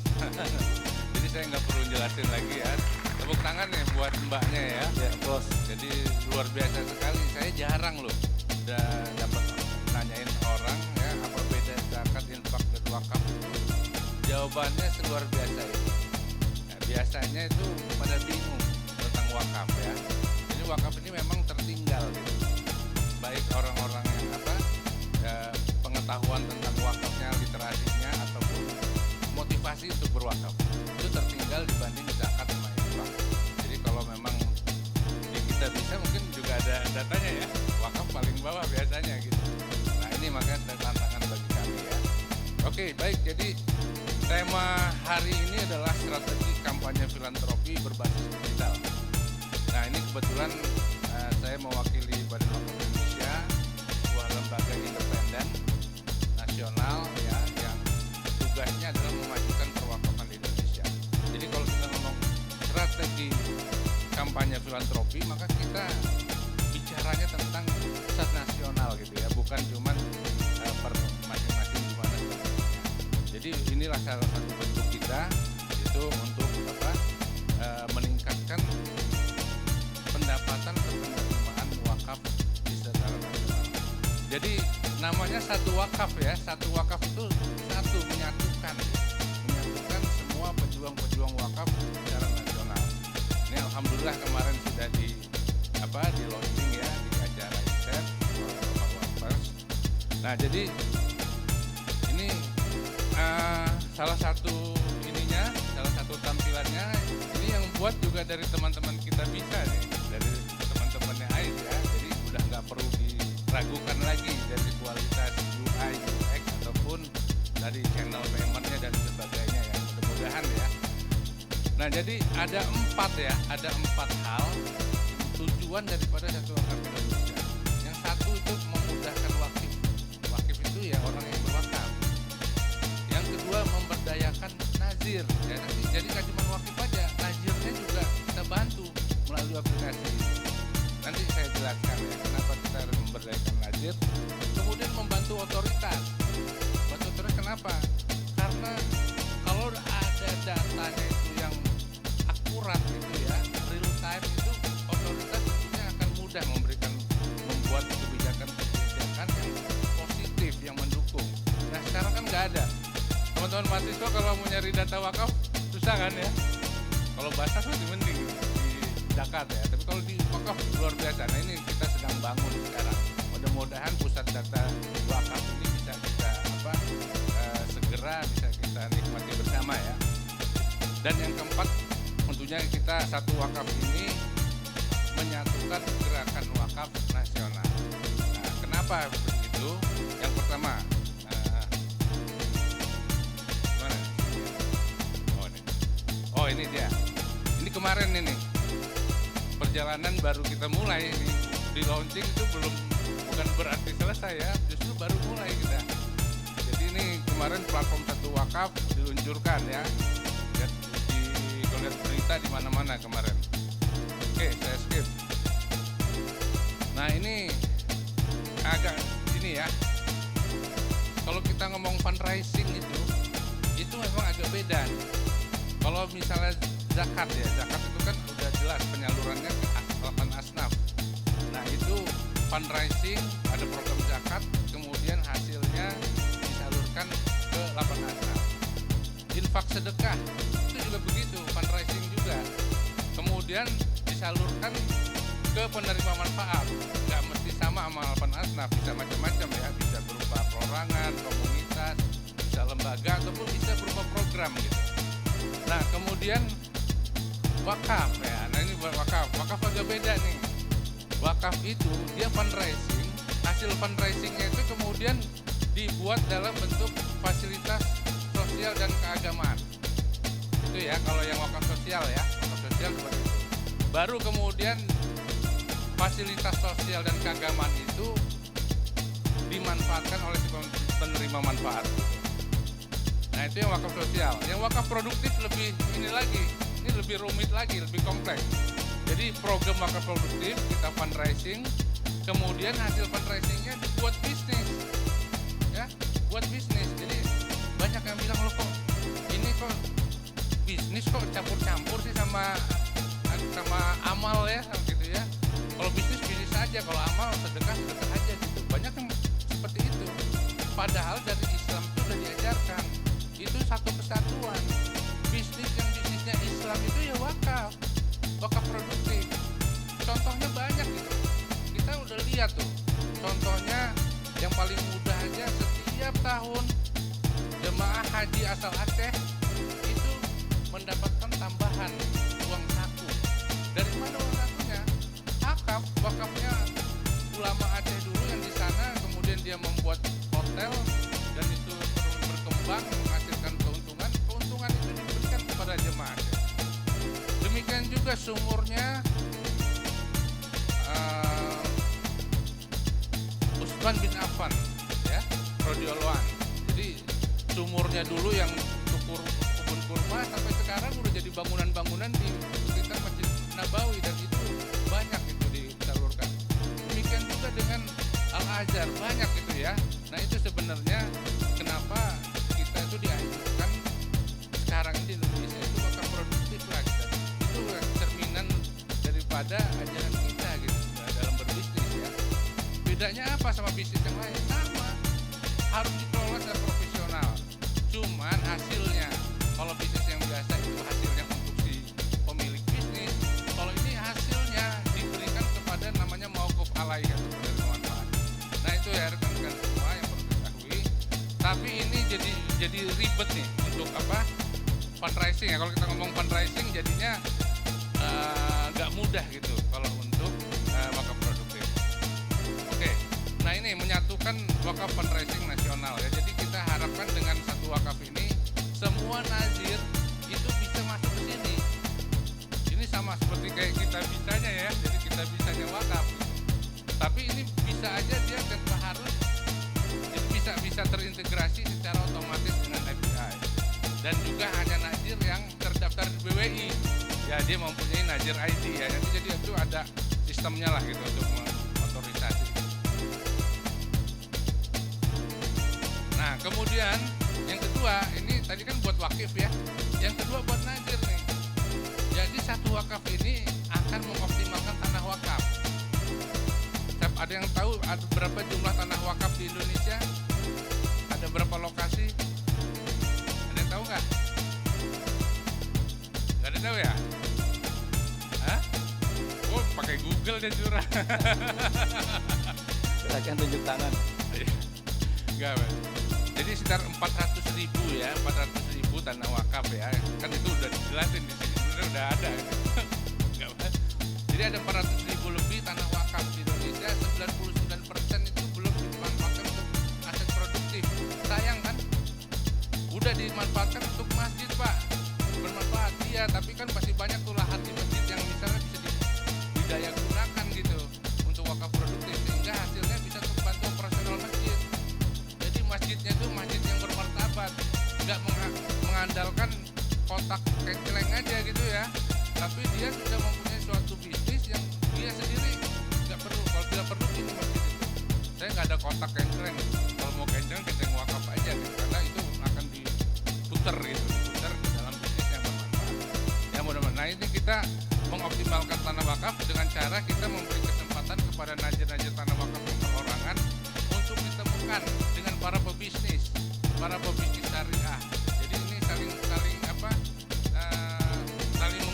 Speaker 6: Jadi saya nggak perlu jelasin lagi ya. Tepuk tangan ya buat mbaknya ya.
Speaker 2: Ya, close.
Speaker 6: Jadi luar biasa sekali. Saya jarang loh udah dapat nanyain orang ya apa beda zakat, infak, dan wakaf itu. Jawabannya seluar biasa itu. Nah, biasanya itu pada bingung tentang wakaf ya. Jadi wakaf ini memang tertinggal gitu. Baik orang-orang yang pengetahuan tentang wakafnya, literasinya, ataupun motivasi untuk berwakaf itu tertinggal dibanding zakat sama infak. Jadi kalau memang kita bisa, mungkin juga ada datanya ya, wakaf paling bawah biasanya gitu. Nah, ini makanya tantangan bagi kami ya. Oke, baik, jadi tema hari ini adalah strategi kampanye filantropi berbasis digital. Nah, ini kebetulan saya mewakili Badan Wakaf Indonesia, sebuah lembaga independen nasional ya, yang tugasnya adalah memajukan perwakafan di Indonesia. Jadi kalau kita ngomong strategi kampanye filantropi, maka kita kita bicaranya tentang pusat nasional gitu ya, bukan cuman per masing-masing gimana sebenarnya. Jadi inilah salah satu bentuk kita itu untuk apa, meningkatkan pendapatan atau penerimaan wakaf di secara nasional. Jadi namanya satu wakaf ya, satu wakaf itu satu menyatukan semua pejuang-pejuang wakaf secara nasional. Ini alhamdulillah kemarin sudah di launching ya di acara ISET oleh Bapak Wapres. Nah jadi ini salah satu tampilannya ini yang buat juga dari teman-teman kita bisa nih, dari teman-temannya AIS ya. Jadi udah nggak perlu diragukan lagi dari kualitas UI, UX ataupun dari channel paymentnya dan sebagainya ya. Mudah-mudahan ya. Nah jadi ada empat hal tujuan daripada satu wakaf Indonesia. Yang satu itu memudahkan wakif. Wakif itu ya orang yang berwakaf. Yang kedua memberdayakan nazir. Ya, jadi nggak cuma wakif aja, nazirnya juga kita bantu melalui aplikasi ini. Nanti saya jelaskan ya kenapa kita harus memberdayakan nazir. Kemudian membantu otoritas. Bantu otoritas kenapa? Karena kalau ada datanya itu yang akurat gitu ya, real time itu otoritas tentunya akan mudah membuat kebijakan-kebijakan yang positif, yang mendukung. Nah sekarang kan nggak ada. Teman-teman mahasiswa kalau mau nyari data wakaf susah kan ya. Kalau basah masih mending di Jakarta ya. Tapi kalau di wakaf luar biasa. Nah ini kita sedang bangun sekarang. Mudah-mudahan pusat data wakaf ini bisa kita segera bisa kita nikmati bersama ya. Dan yang keempat tentunya kita satu wakaf ini menyatukan gerakan wakaf nasional. Nah, kenapa begitu? Yang pertama, mana? Oh ini dia. Ini kemarin ini perjalanan baru kita mulai ini di launching itu bukan berarti selesai ya, justru baru mulai kita. Jadi ini kemarin platform satu wakaf diluncurkan ya. Lihat berita di mana-mana kemarin. Oke, saya skip. Nah ini agak ini ya. Kalau kita ngomong fundraising itu memang agak beda. Kalau misalnya zakat ya, zakat itu kan udah jelas penyalurannya ke 8 asnaf. Nah itu fundraising, ada program zakat, kemudian hasilnya disalurkan ke 8 asnaf. Infak sedekah itu juga begitu, fundraising juga. Kemudian disalurkan ke penerima manfaat. Nggak mesti sama 8 asnaf, bisa macam-macam ya. Bisa berupa perorangan, komunitas, bisa lembaga, ataupun bisa berupa program gitu. Nah kemudian wakaf ya, nah ini wakaf agak beda nih. Wakaf itu dia fundraising, hasil fundraisingnya itu kemudian dibuat dalam bentuk fasilitas sosial dan keagamaan. Itu ya kalau yang wakaf sosial ya, wakaf sosial seperti itu. Baru kemudian fasilitas sosial dan keagamaan itu dimanfaatkan oleh si penerima manfaat. Nah itu yang wakaf sosial. Yang wakaf produktif lebih ini lagi, ini lebih rumit lagi, lebih kompleks. Jadi program wakaf produktif kita fundraising, kemudian hasil fundraisingnya dibuat bisnis, ya, buat bisnis. Jadi banyak yang bilang loh kok ini kok bisnis kok campur-campur sih sama amal ya gitu ya. Kalau bisnis aja, kalau amal sedekah aja gitu. Banyak yang seperti itu. Padahal dari Islam itu sudah diajarkan itu satu kesatuan. Bisnisnya Islam itu ya wakaf produktif. Contohnya banyak gitu. Kita udah lihat tuh. Contohnya yang paling mudah aja setiap tahun jemaah haji asal Aceh itu mendapatkan tambahan uang saku. Dari mana uang sakunya? Wakafnya ulama Aceh dulu yang di sana, kemudian dia membuat hotel dan itu berkembang menghasilkan keuntungan itu diberikan kepada jemaah Aceh. Demikian juga sumurnya Utsman bin Affan ya, radhiyallahu anhu. Jadi sumurnya dulu yang kebun kurma sampai sekarang udah jadi bangunan-bangunan di sekitar Masjid Nabawi dan itu banyak itu Al-Azhar, banyak gitu ya. Nah itu sebenarnya kenapa kita itu dianjurkan sekarang ini di Indonesia itu wakaf produktif lah gitu. Itu cerminan daripada ajaran kita gitu dalam berbisnis ya. Bedanya apa sama bisnis yang lain? Sama, harus dikelola secara profesional. Cuman hasilnya, kalau bisnis yang biasa itu hasilnya untuk si pemilik bisnis. Kalau ini hasilnya diberikan kepada namanya mauquf alaih atau penerima manfaat. Nah itu ya rekan-rekan semua yang perlu diketahui. Tapi ini jadi ribet nih untuk apa? Fundraising ya. Kalau kita ngomong fundraising jadinya nggak mudah gitu kalau untuk wakaf produktif. Oke, nah ini menyatukan wakaf fundraising nasional ya. Jadi kita harapkan dengan satu wakaf ini semua nazir itu bisa masuk ke sini. Ini sama seperti kayak kita bisanya ya. Jadi kita bisanya wakaf. Gitu. Tapi ini bisa aja dia tanpa harus jadi bisa terintegrasi secara otomatis dengan API. Dan juga hanya nazir yang terdaftar di BWI. Ya dia mempunyai nazir ID ya. Nanti jadi itu ada sistemnya lah gitu untuk mengotorisasi. Nah kemudian yang kedua ini tadi kan buat wakif ya. Yang kedua buat nazir nih. Jadi satu wakaf ini akan mengoptimalkan tanah wakaf. Ada yang tahu ada berapa jumlah tanah wakaf di Indonesia? Ada berapa lokasi? Ada yang tahu nggak? Nggak ada tahu ya? Hah? Oh pakai Google dia curang.
Speaker 2: Silakan tunjuk tangan.
Speaker 6: Enggak, Pak. Jadi sekitar 400.000 ya, 400.000 tanah wakaf ya. Kan itu udah dijelasin di sini, sebenarnya udah ada. Enggak, Pak. Jadi ada 400.000 lebih tanah wakaf di Indonesia, 99% itu belum dimanfaatkan untuk aset produktif. Sayang kan? Udah dimanfaatkan untuk masjid, Pak. Bermanfaat, iya, tapi kan masih banyak tuh lahan di masjid yang misalnya bisa didaya gunakan gitu untuk wakaf produktif sehingga hasilnya bisa untuk bantu operasional masjid. Jadi masjidnya itu masjid yang bermartabat, nggak mengandalkan kotak kenceleng aja gitu ya. Tapi dia sudah mempunyai suatu bisnis yang dia sendiri nggak perlu. Kalau tidak perlu ini masjid itu. Saya nggak ada kotak kenceleng. Kalau mau kenceleng wakaf aja gitu. Karena itu akan diputer gitu, diputer di dalam bisnis yang bermanfaat. Ya mudah-mudahan. Nah ini kita mengoptimalkan tanah wakaf dengan cara kita memberi kesempatan kepada nazir-nazir tanah wakaf yang perorangan untuk ditemukan dengan para pebisnis syariah. Jadi ini saling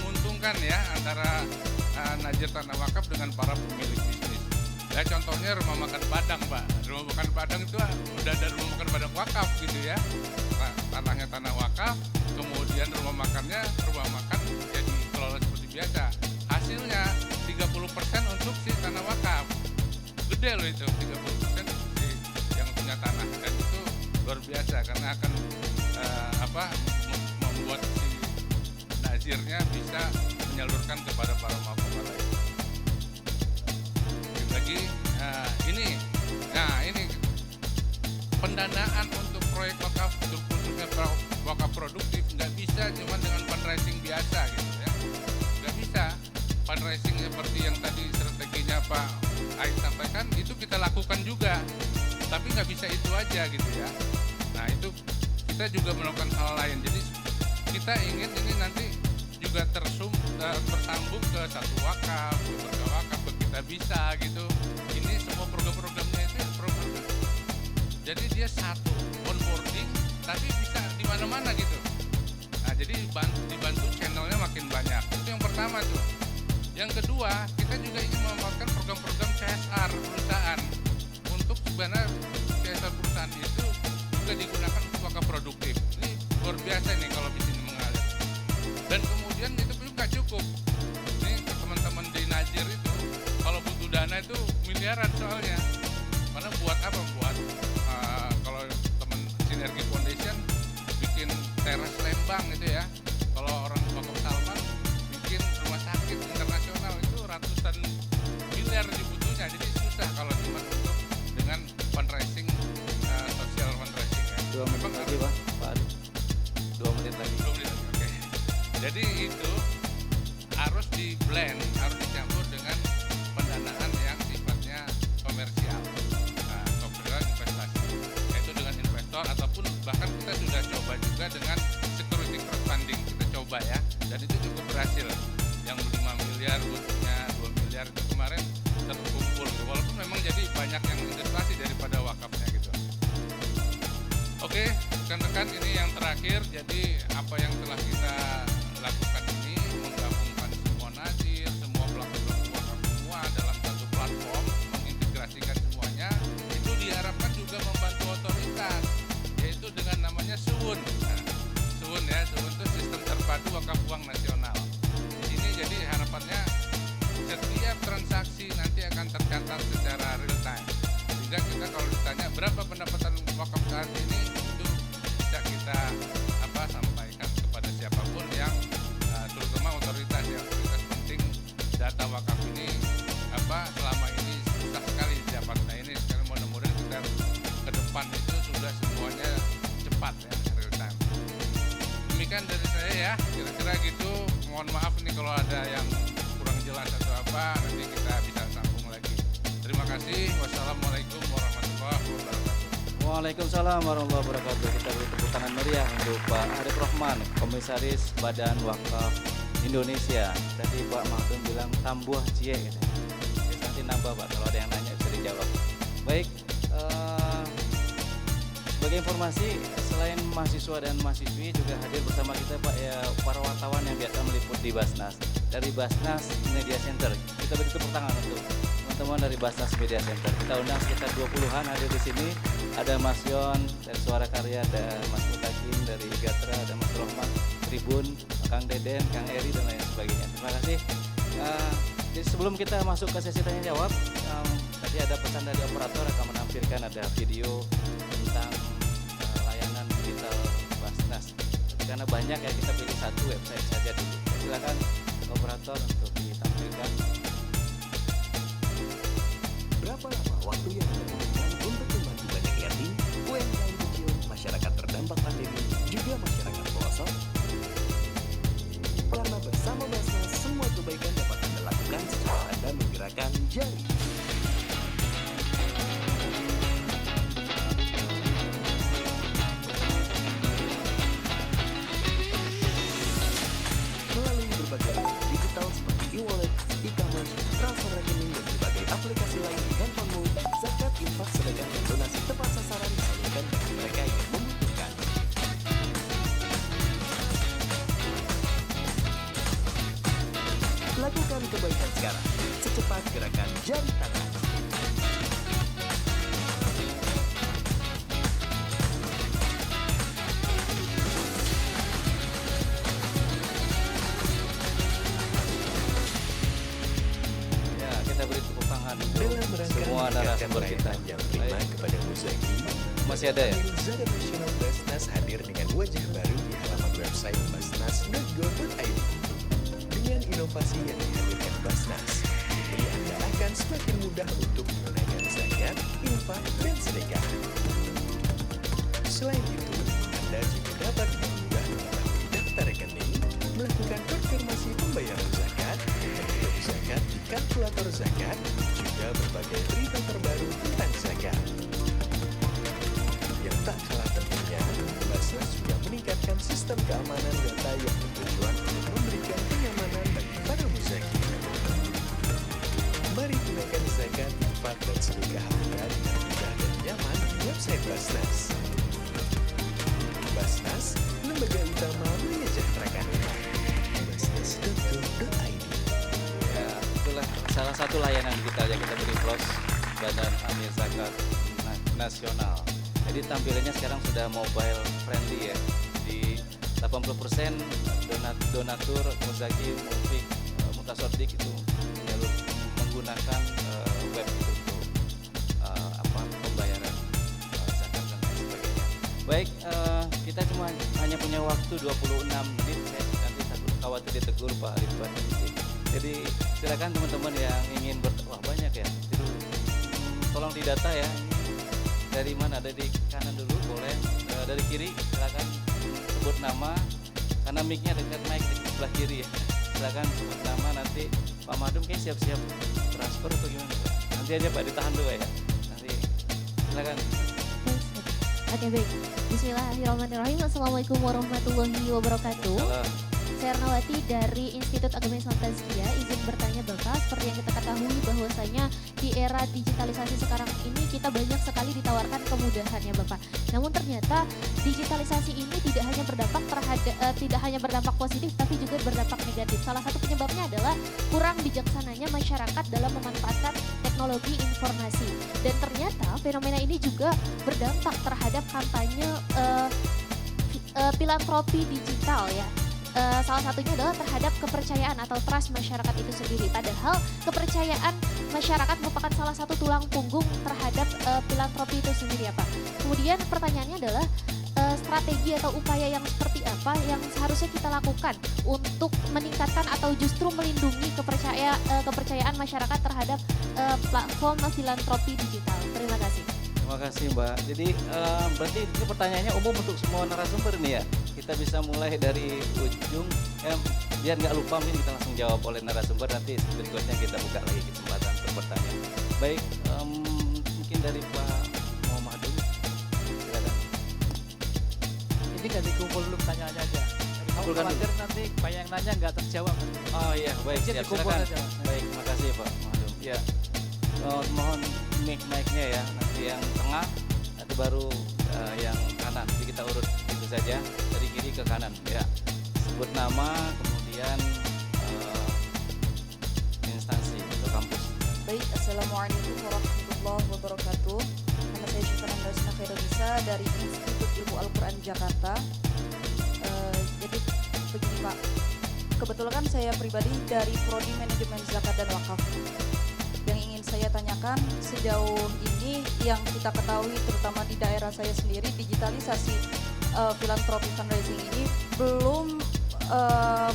Speaker 6: menguntungkan ya antara nazir tanah wakaf dengan para pemilik bisnis. Ya contohnya rumah makan Padang, Pak. Rumah makan Padang itu udah ada rumah makan Padang wakaf gitu ya. Tanahnya tanah wakaf, kemudian rumah makannya rumah makan ya dikelola seperti biasa. Hasilnya 30% untuk si tanah wakaf. Gede loh itu, 30% si yang punya tanah. Dan itu luar biasa karena akan membuat si nazirnya bisa menyalurkan kepada para mafkuf lain. Lagi ini pendanaan untuk proyek wakaf khususnya wakaf produktif nggak bisa cuma dengan fundraising biasa gitu ya, nggak bisa fundraising seperti yang tadi strateginya Pak Ait sampaikan itu kita lakukan juga, tapi nggak bisa itu aja gitu ya. Nah itu kita juga melakukan hal lain, jadi kita ingin ini nanti juga tersambung ke satu wakaf, ke berkah wakaf, ke kita bisa gitu. Ini semua program-programnya itu program. Jadi dia satu onboarding, tapi bisa di mana-mana gitu. Nah jadi dibantu channelnya makin banyak. Itu yang pertama tuh. Yang kedua, kita juga ingin memanfaatkan program-program CSR perusahaan untuk sebenarnya CSR perusahaan itu juga digunakan untuk wakaf produktif. Ini luar biasa nih kalau di sini mengalir. Dan kemudian itu pun nggak cukup. Ini teman-teman di Najir itu kalau butuh dana itu miliaran soalnya. Karena buat apa? Buat kalau teman Sinergi Foundation bikin teras Lembang gitu ya. Kalau orang wakaf Salman bikin rumah sakit internasional itu ratusan miliar dibutuhnya. Jadi susah kalau cuma untuk dengan fundraising, social fundraising ya.
Speaker 2: 2 menit lagi Pak Ari. 2 menit lagi.
Speaker 6: 2 menit lagi, oke. Jadi itu harus di blend, harus dicampur dengan pendanaan yang sifatnya komersial. Nah, kan kita sudah coba juga dengan security crowdfunding, kita coba ya, dan itu cukup berhasil. Yang 5 miliar, butuhnya 2 miliar itu kemarin terkumpul gitu. Walaupun memang jadi banyak yang investasi daripada wakafnya gitu. Oke, rekan-rekan, ini yang terakhir. Jadi apa yang telah kita lakukan ini menggabungkan semua nazir, semua pelaku-pelaku wakaf semua dalam satu platform, mengintegrasikan semuanya, itu diharapkan juga membantu otoritas, yaitu dengan namanya SUWUN. Nah, SUWUN ya, SUWUN itu Sistem Terpadu Wakaf Uang Nasional. Di sini jadi harapannya setiap transaksi nanti akan tercatat secara real time. Sehingga kita kalau ditanya berapa pendapatan wakaf saat ini, itu bisa kita sampaikan kepada siapapun yang terutama otoritas ya, otoritas penting data wakaf ini selama ini susah sekali didapat. Nah ini sekarang mudah-mudahan kita ke depan itu sudah semuanya cepat ya, real time. Demikian dari saya ya, kira-kira gitu. Mohon maaf nih kalau ada yang kurang jelas atau apa, nanti kita bisa sambung lagi. Terima kasih. Wassalamualaikum warahmatullahi wabarakatuh.
Speaker 2: Waalaikumsalam warahmatullahi wabarakatuh. Kita beri tepuk tangan meriah untuk Pak Arif Rahman, Komisaris Badan Wakaf Indonesia. Tadi Pak Mahdum bilang tambuh cie gitu. Nanti nambah Pak, kalau ada yang nanya bisa dijawab. Baik, sebagai informasi, selain mahasiswa dan mahasiswi juga hadir bersama kita Pak ya, para wartawan yang biasa meliput di Basnas. Dari Basnas Media Center, kita beri tepuk tangan untuk teman-teman dari Basnas Media Center. Kita undang sekitar 20-an hadir di sini. Ada Mas Yon dari Suara Karya, ada Mas Mutakin dari Gatra, ada Mas Rohman Tribun, Kang Deden, Kang Eri dan lain sebagainya. Terima kasih. Jadi sebelum kita masuk ke sesi tanya jawab, tadi ada pesan dari operator akan menampilkan ada video tentang layanan digital Basnas. Karena banyak ya, kita pilih satu website saja dulu. Silakan operator untuk ditampilkan.
Speaker 7: Berapa lama waktu yang diperlukan untuk membantu banyak yatim, UMKM kecil, masyarakat terdampak pandemi, juga masyarakat pelosok? Karena bersama Basnas, semua kebaikan dapat Anda lakukan setelah Anda menggerakkan jari. Melalui berbagai digital seperti e-wallet, e-commerce, transfer rekening, dan berbagai aplikasi lain di handphonemu, zakat, infak, sedekah, dan donasi tepat sasaran disalurkan bagi mereka yang membutuhkan. Lakukan kebaikan sekarang, secepat gerakan jari tangan.
Speaker 2: Ya, kita beri tepuk tangan untuk
Speaker 7: Dalam rangka
Speaker 2: semua narasumber kita.
Speaker 7: yang prima
Speaker 2: Baik.
Speaker 7: kepada Muzaki,
Speaker 2: Masih ada ya?
Speaker 7: Zakat Nasional Basnas hadir dengan wajah baru di halaman website basnas.go.id. Dengan inovasi yang dihadirkan Basnas, kini Anda akan semakin mudah untuk menunaikan zakat, infak, dan sedekah. Selain itu, Anda juga dapat dengan mudah mengetahui daftar rekening, melakukan konfirmasi pembayaran zakat, menghitung zakat di kalkulator zakat, juga berbagai berita terbaru tentang zakat. Yang tak kalah pentingnya, Basnas juga meningkatkan sistem keamanan data yang bertujuan untuk memberikan kenyamanan bagi para muzaki. Mari tunaikan zakat, infak, dan sedekah Anda dengan mudah dan nyaman di website Basnas. Basnas, lembaga utama menyejahterakan umat. Basnas.go.id.
Speaker 2: Ya, itulah salah satu layanan digital yang kita beri plus Badan Amil Zakat Nasional. Jadi tampilannya sekarang sudah mobile friendly ya. Di 80% donatur, muzaki, mufik, mutasordik itu menggunakan web untuk pembayaran zakat dan lain sebagainya. Baik, kita cuma hanya punya waktu 26 menit. Saya nanti takut khawatir ditegur Pak Arifan. Jadi silakan teman-teman yang ingin wah banyak ya. Itu tolong didata ya. Dari mana? Dari kanan dulu boleh, dari kiri silakan sebut nama karena mic-nya dekat mic di sebelah kiri ya. Silakan sebut nama, nanti Pak Madum kayak siap-siap transfer atau gimana Pak? Nanti aja Pak ditahan dulu ya. Nanti silakan.
Speaker 8: Oke baik, bismillahirrahmanirrahim. Assalamualaikum warahmatullahi wabarakatuh.
Speaker 2: Salam.
Speaker 8: Saya Ernawati dari Institut Agama Islam Tazkiyah. Izin bertanya Bapak, seperti yang kita ketahui bahwasanya di era digitalisasi sekarang ini kita banyak sekali ditawarkan kemudahan ya Bapak. Namun ternyata digitalisasi ini tidak hanya berdampak positif tapi juga berdampak negatif. Salah satu penyebabnya adalah kurang bijaksananya masyarakat dalam memanfaatkan teknologi informasi. Dan ternyata fenomena ini juga berdampak terhadap kampanye filantropi digital ya. Salah satunya adalah terhadap kepercayaan atau trust masyarakat itu sendiri. Padahal kepercayaan masyarakat merupakan salah satu tulang punggung terhadap filantropi itu sendiri ya Pak. Kemudian pertanyaannya adalah strategi atau upaya yang seperti apa yang seharusnya kita lakukan untuk meningkatkan atau justru melindungi kepercayaan masyarakat terhadap platform filantropi digital. Terima kasih.
Speaker 2: Terima kasih Mbak. Jadi berarti ini pertanyaannya umum untuk semua narasumber nih ya. Kita bisa mulai dari ujung, biar nggak lupa mungkin kita langsung jawab oleh narasumber, nanti berikutnya kita buka lagi kesempatan untuk bertanya. Baik, mungkin dari Pak Muhammadun, silakan.
Speaker 3: Ini nggak dikumpul dulu pertanyaannya aja. Kalau khawatir nanti banyak yang nanya nggak terjawab.
Speaker 2: Oh iya, baik,
Speaker 3: Izin
Speaker 2: siap,
Speaker 3: dikumpul
Speaker 2: silakan.
Speaker 3: aja, Mas.
Speaker 2: Baik, makasih Pak Muhammadun. Ya, mohon mic-nya ya, nanti yang tengah, nanti baru yang kanan. Jadi kita urut itu saja, dari kiri ke kanan. Ya, sebut nama, kemudian instansi atau kampus.
Speaker 9: Baik, Assalamualaikum warahmatullahi wabarakatuh. Nama saya Syifan Andarsina Khairunisa dari Institut Ilmu Al-Quran Jakarta. Jadi begini Pak, kebetulan kan saya pribadi dari Prodi Manajemen Zakat dan Wakaf. Yang ingin saya tanyakan, sejauh ini yang kita ketahui terutama di daerah saya sendiri, digitalisasi filantropi fundraising ini belum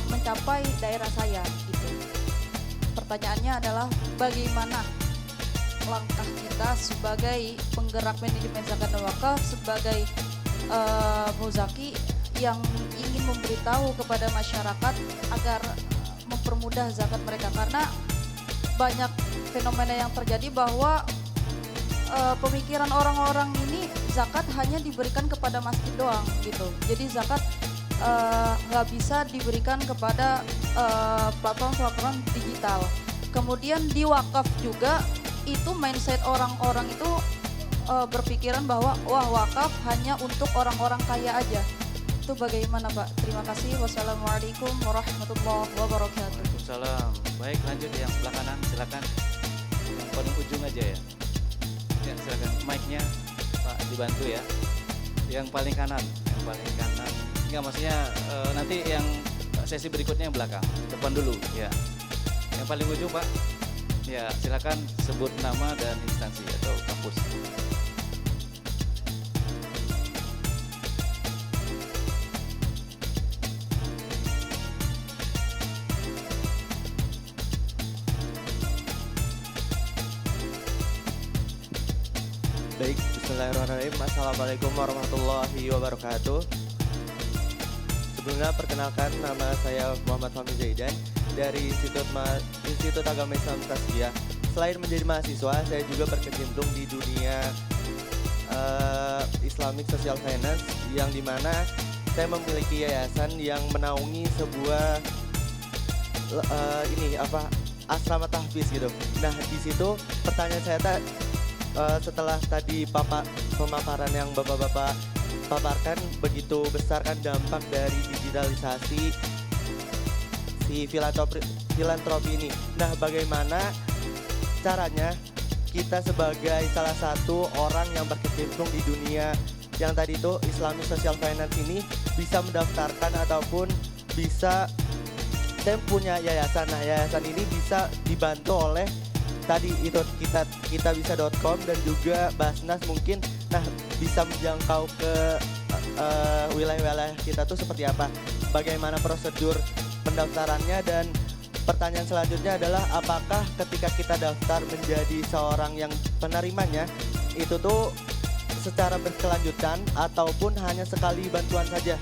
Speaker 9: mencapai daerah saya gitu. Pertanyaannya adalah bagaimana langkah kita sebagai penggerak manajemen zakat dan wakaf, sebagai muzaki yang ingin memberitahu kepada masyarakat agar mempermudah zakat mereka, karena banyak fenomena yang terjadi bahwa pemikiran orang-orang ini zakat hanya diberikan kepada masjid doang gitu. Jadi zakat nggak bisa diberikan kepada platform-platform digital. Kemudian di wakaf juga itu mindset orang-orang itu berpikiran bahwa wah wakaf hanya untuk orang-orang kaya aja. Itu bagaimana Pak? Terima kasih. Wassalamualaikum warahmatullahi wabarakatuh.
Speaker 2: Waalaikumsalam. Baik, lanjut yang sebelah kanan, silakan. Yang paling ujung aja ya. Ya, silakan. Mic-nya Pak dibantu ya. Yang paling kanan, Enggak, maksudnya nanti yang sesi berikutnya yang belakang. Depan dulu, ya. Yang paling ujung Pak. Ya, silakan sebut nama dan instansi atau kampus.
Speaker 10: Baik, bismillahirrahmanirrahim. Assalamualaikum warahmatullahi wabarakatuh. Sebelumnya perkenalkan, nama saya Muhammad Fahmi Zaidan dari Institut Agama Islam Tazkiyah. Selain menjadi mahasiswa, saya juga berkecimpung di dunia Islamic Social Finance, yang dimana saya memiliki yayasan yang menaungi sebuah asrama tahfiz gitu. Nah, di situ pertanyaan saya setelah tadi pemaparan yang bapak-bapak paparkan, begitu besar kan dampak dari digitalisasi si filantropi ini. Nah, bagaimana caranya kita sebagai salah satu orang yang berkecimpung di dunia yang tadi itu Islamic Social Finance ini bisa mendaftarkan ataupun bisa, saya punya yayasan. Nah, yayasan ini bisa dibantu oleh tadi itu kitabisa.com dan juga Basnas mungkin. Nah, bisa menjangkau ke wilayah-wilayah kita tuh seperti apa, bagaimana prosedur pendaftarannya, dan pertanyaan selanjutnya adalah apakah ketika kita daftar menjadi seorang yang penerimanya itu tuh secara berkelanjutan ataupun hanya sekali bantuan saja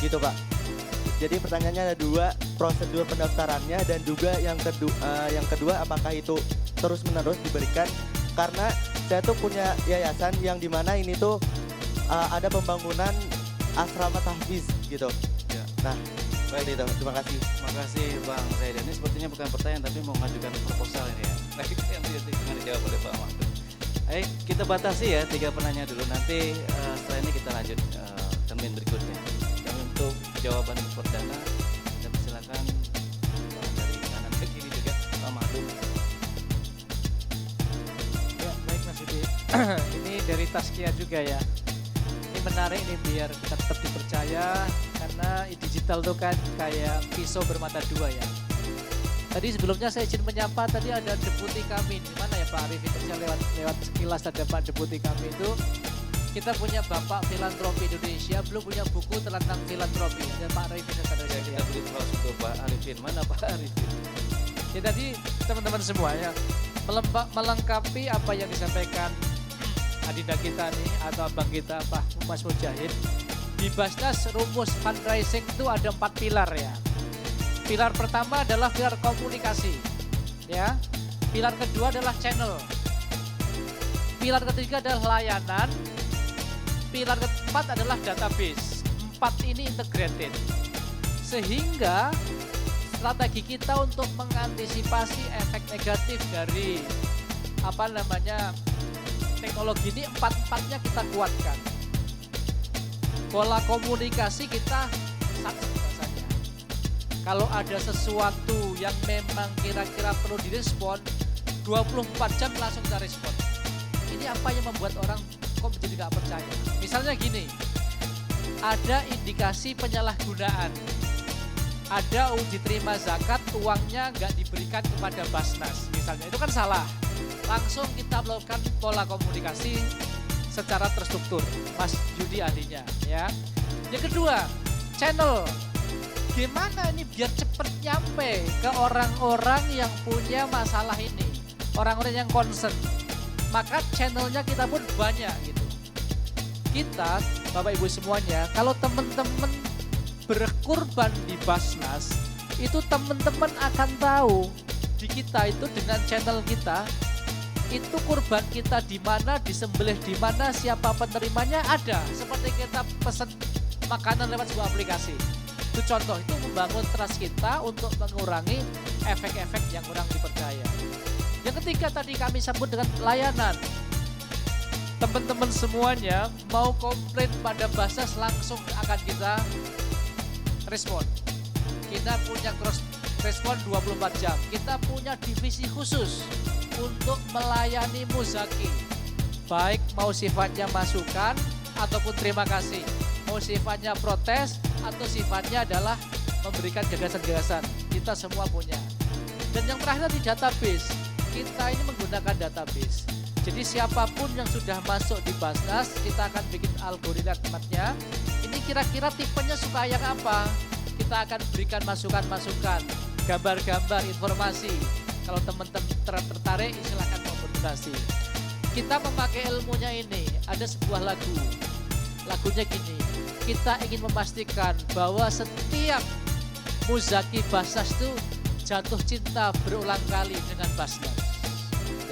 Speaker 10: gitu Pak. Jadi pertanyaannya ada dua, prosedur pendaftarannya, dan juga yang kedua apakah itu terus menerus diberikan, karena saya tuh punya yayasan yang dimana ini tuh ada pembangunan asrama tahfiz gitu.
Speaker 2: Ya.
Speaker 10: Nah, baik itu. Terima kasih.
Speaker 2: Terima kasih Bang Zaid. Ini sepertinya bukan pertanyaan tapi mau mengajukan proposal ini ya. Nah, itu yang akan dijawab oleh Pak Mahfud. Ayo kita batasi ya 3 penanya dulu. Nanti setelah ini kita lanjut termin berikutnya. Yang untuk jawaban perdana kita persilakan dari kanan ke kiri juga Pak Mahfud.
Speaker 3: Ya, baik Mas Yudi. Ini dari Taskia juga ya. Ini menarik nih biar kita tetap dipercaya karena digital tuh kan kayak pisau bermata dua ya. Tadi sebelumnya saya izin menyapa, tadi ada deputi kami, di mana ya Pak Arif, itu saya lewat sekilas ada Pak deputi kami itu. Kita punya Bapak Filantropi Indonesia, belum punya buku tentang filantropi. Dan Pak Arifin ada
Speaker 2: Ya, kita beri aplaus untuk Pak Arifin. Mana Pak Arifin?
Speaker 3: Ya tadi teman-teman semuanya melengkapi apa yang disampaikan adinda kita nih atau abang kita Pak Mas Mujahid. Di Basnas rumus fundraising itu ada 4 pilar ya. Pilar pertama adalah pilar komunikasi, ya. Pilar kedua adalah channel. Pilar ketiga adalah layanan. Pilar keempat adalah database. 4 ini integrated. Sehingga strategi kita untuk mengantisipasi efek negatif dari teknologi ini 4-4-nya kita kuatkan. Pola komunikasi kita satu bahasanya. Kalau ada sesuatu yang memang kira-kira perlu direspon, 24 jam langsung kita respon. Ini apa yang membuat orang kok menjadi gak percaya. Misalnya gini, ada indikasi penyalahgunaan. Ada diterima zakat, uangnya nggak diberikan kepada Basnas. Misalnya, itu kan salah. Langsung kita melakukan pola komunikasi secara terstruktur. Mas Yudi ahlinya ya. Yang kedua, channel. Gimana ini biar cepat nyampe ke orang-orang yang punya masalah ini. Orang-orang yang concern. Maka channelnya kita pun banyak gitu. Kita, Bapak Ibu semuanya, kalau teman-teman berkurban di Basnas, itu teman-teman akan tahu di kita itu dengan channel kita, itu kurban kita di mana, disembelih di mana, siapa penerimanya ada. Seperti kita pesan makanan lewat sebuah aplikasi. Itu contoh, itu membangun trust kita untuk mengurangi efek-efek yang kurang dipercaya. Yang ketiga tadi kami sebut dengan layanan. Teman-teman semuanya mau komplain pada Basnas langsung akan kita respon. Kita punya cross respon 24 jam. Kita punya divisi khusus untuk melayani muzaki. Baik mau sifatnya masukan ataupun terima kasih. Mau sifatnya protes atau sifatnya adalah memberikan gagasan-gagasan. Kita semua punya. Dan yang terakhir di database. Kita ini menggunakan database. Jadi siapapun yang sudah masuk di Basnas, kita akan bikin algoritmanya. Ini kira-kira tipenya suka yang apa? Kita akan berikan masukan-masukan, gambar-gambar, informasi. Kalau teman-teman tertarik, silakan komunikasi. Kita memakai ilmunya ini, ada sebuah lagu. Lagunya gini, kita ingin memastikan bahwa setiap muzaki Basnas itu jatuh cinta berulang kali dengan Basnas.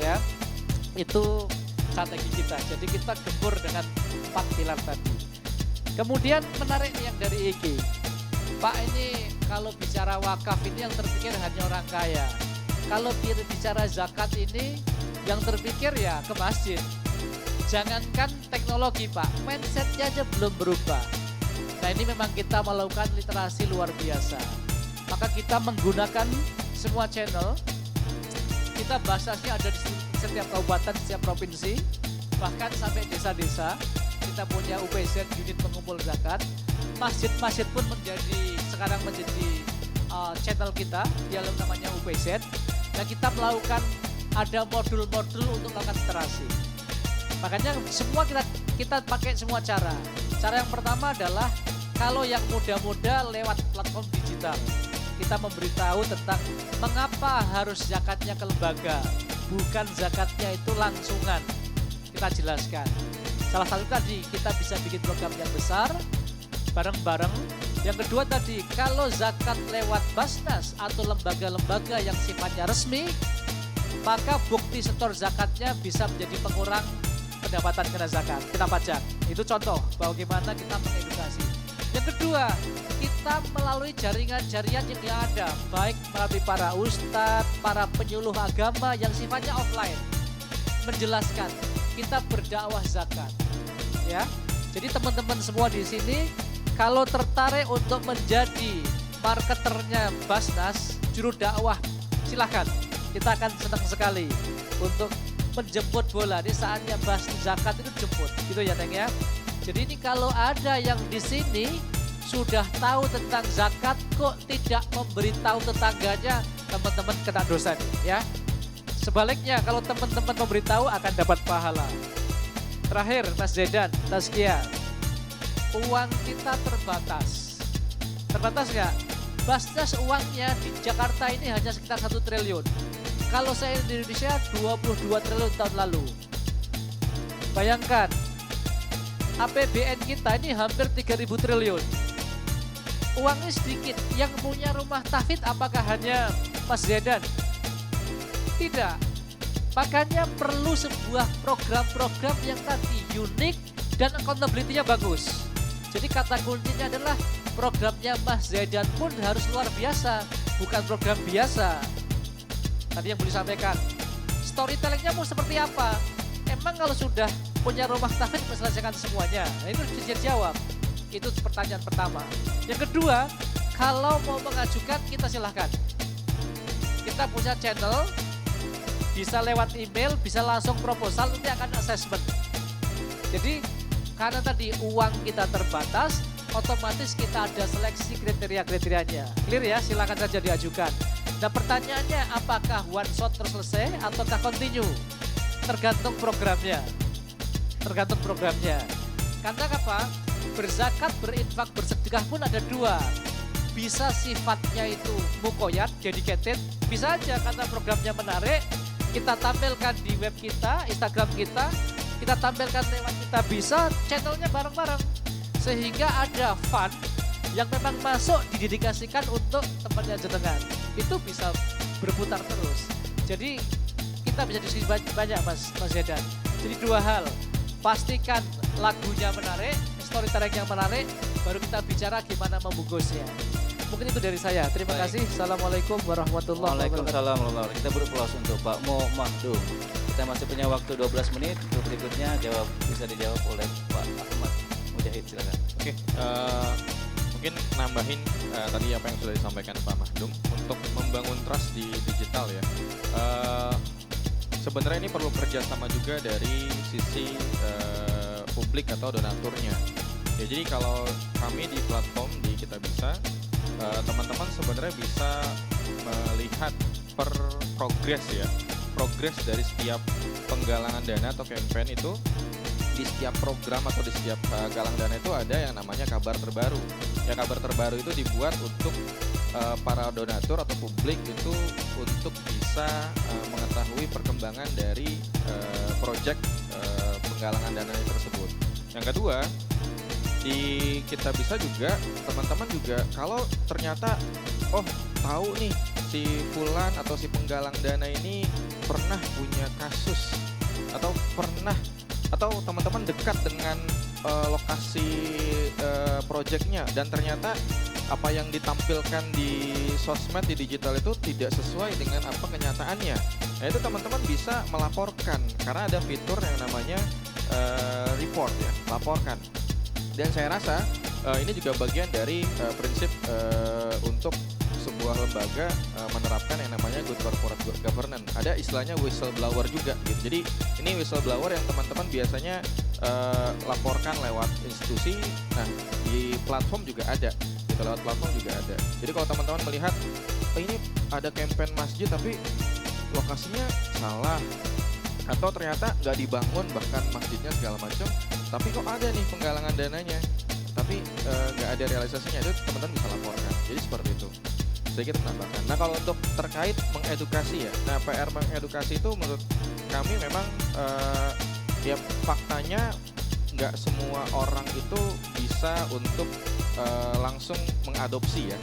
Speaker 3: Ya, itu strategi kita. Jadi kita gembur dengan 4 pilar tadi. Kemudian menarik yang dari IG. Pak, ini kalau bicara wakaf ini yang terpikir hanya orang kaya. Kalau bicara zakat ini yang terpikir ya ke masjid. Jangankan teknologi Pak, mindsetnya aja belum berubah. Nah ini memang kita melakukan literasi luar biasa. Maka kita menggunakan semua channel. Kita Basnasnya ada di setiap kabupaten, setiap provinsi. Bahkan sampai desa-desa. Kita punya UPZ, unit pengumpul zakat. Masjid-masjid pun sekarang menjadi channel kita, dia namanya UPZ. Nah kita melakukan ada modul-modul untuk melakukan literasi. Makanya semua kita pakai semua cara. Cara yang pertama adalah kalau yang muda-muda lewat platform digital. Kita memberitahu tentang mengapa harus zakatnya ke lembaga. Bukan zakatnya itu langsungan. Kita jelaskan. Salah satu tadi kita bisa bikin program yang besar bareng-bareng. Yang kedua tadi, kalau zakat lewat Basnas atau lembaga-lembaga yang sifatnya resmi, maka bukti setor zakatnya bisa menjadi pengurang pendapatan kena zakat, kena pajak. Itu contoh bagaimana kita mengedukasi. Yang kedua, kita melalui jaringan-jaringan yang ada, baik melalui para ustadz, para penyuluh agama yang sifatnya offline, menjelaskan kita berdakwah zakat. Ya, jadi teman-teman semua di sini kalau tertarik untuk menjadi marketernya Basnas, juru dakwah, silahkan. Kita akan senang sekali untuk menjemput bola. Ini saatnya bahas zakat itu jemput, gitu ya Teng ya. Jadi ini kalau ada yang di sini sudah tahu tentang zakat kok tidak memberitahu tetangganya, teman-teman kena dosa nih ya. Sebaliknya kalau teman-teman memberitahu akan dapat pahala. Terakhir Mas Zedan, Tazkiyah. Uang kita terbatas. Terbatas nggak? Basnas uangnya di Jakarta ini hanya sekitar 1 triliun. Kalau saya di Indonesia 22 triliun tahun lalu. Bayangkan, APBN kita ini hampir 3.000 triliun. Uangnya sedikit, yang punya rumah tahfidz apakah hanya Mas Zedan? Tidak. Makanya perlu sebuah program-program yang tadi unik dan accountability-nya bagus. Jadi kata kuncinya adalah programnya Mas Zedan pun harus luar biasa, bukan program biasa. Tadi yang boleh sampaikan, storytellingnya mau seperti apa? Emang kalau sudah punya rumah tahfidz menyelesaikan semuanya? Nah, itu bisa dijawab. Itu pertanyaan pertama. Yang kedua, kalau mau mengajukan kita silahkan. Kita punya channel, bisa lewat email, bisa langsung proposal, nanti akan assessment. Jadi karena tadi uang kita terbatas, otomatis kita ada seleksi kriteria-kriterianya. Clear ya, silakan saja diajukan. Nah pertanyaannya apakah one shot terus selesai ataukah continue? Tergantung programnya. Tergantung programnya. Karena apa? Berzakat, berinfak, bersedekah pun ada dua. Bisa sifatnya itu mukoyat, dedicated. Bisa aja karena programnya menarik. Kita tampilkan di web kita, Instagram kita tampilkan lewat kita bisa, channelnya bareng-bareng. Sehingga ada fund yang memang masuk didedikasikan untuk tempatnya jenengan. Itu bisa berputar terus. Jadi kita bisa diskusi banyak Mas Zedan. Jadi dua hal, pastikan lagunya menarik, storytelling yang menarik, baru kita bicara gimana membungkusnya. Mungkin itu dari saya. Terima kasih. Assalamualaikum warahmatullahi wabarakatuh.
Speaker 2: Waalaikumsalam warahmatullahi wabarakatuh. Kita berpulas untuk Pak Mo Mahdum. Kita masih punya waktu 12 menit untuk berikutnya bisa dijawab oleh Pak Ahmad Mujahid. Silakan.
Speaker 5: Oke, mungkin nambahin tadi apa yang sudah disampaikan Pak Mahdum untuk membangun trust di digital ya. Sebenarnya ini perlu kerjasama juga dari sisi publik atau donaturnya. Ya, jadi kalau kami di platform di Kita Bisa, teman-teman sebenarnya bisa melihat progres dari setiap penggalangan dana atau campaign itu. Di setiap program atau di setiap galang dana itu ada yang namanya kabar terbaru. Ya, kabar terbaru itu dibuat untuk para donatur atau publik itu untuk bisa mengetahui perkembangan dari proyek penggalangan dana tersebut. Yang kedua, di Kita Bisa juga teman-teman juga kalau ternyata tahu nih si fulan atau si penggalang dana ini pernah punya kasus atau teman-teman dekat dengan lokasi proyeknya dan ternyata apa yang ditampilkan di sosmed di digital itu tidak sesuai dengan apa kenyataannya. Nah itu teman-teman bisa melaporkan karena ada fitur yang namanya report ya, laporkan. Dan saya rasa ini juga bagian dari prinsip untuk sebuah lembaga menerapkan yang namanya good corporate governance. Ada istilahnya whistleblower juga gitu. Jadi ini whistleblower yang teman-teman biasanya laporkan lewat institusi. Nah di platform juga ada, gitu, lewat platform juga ada. Jadi kalau teman-teman melihat ini ada campaign masjid tapi lokasinya salah atau ternyata nggak dibangun bahkan masjidnya segala macam, tapi kok ada nih penggalangan dananya tapi nggak ada realisasinya, itu teman-teman bisa laporkan. Jadi seperti itu sedikit menambahkan. Nah kalau untuk terkait mengedukasi ya, nah PR mengedukasi itu menurut kami memang ya faktanya nggak semua orang itu bisa untuk langsung mengadopsi ya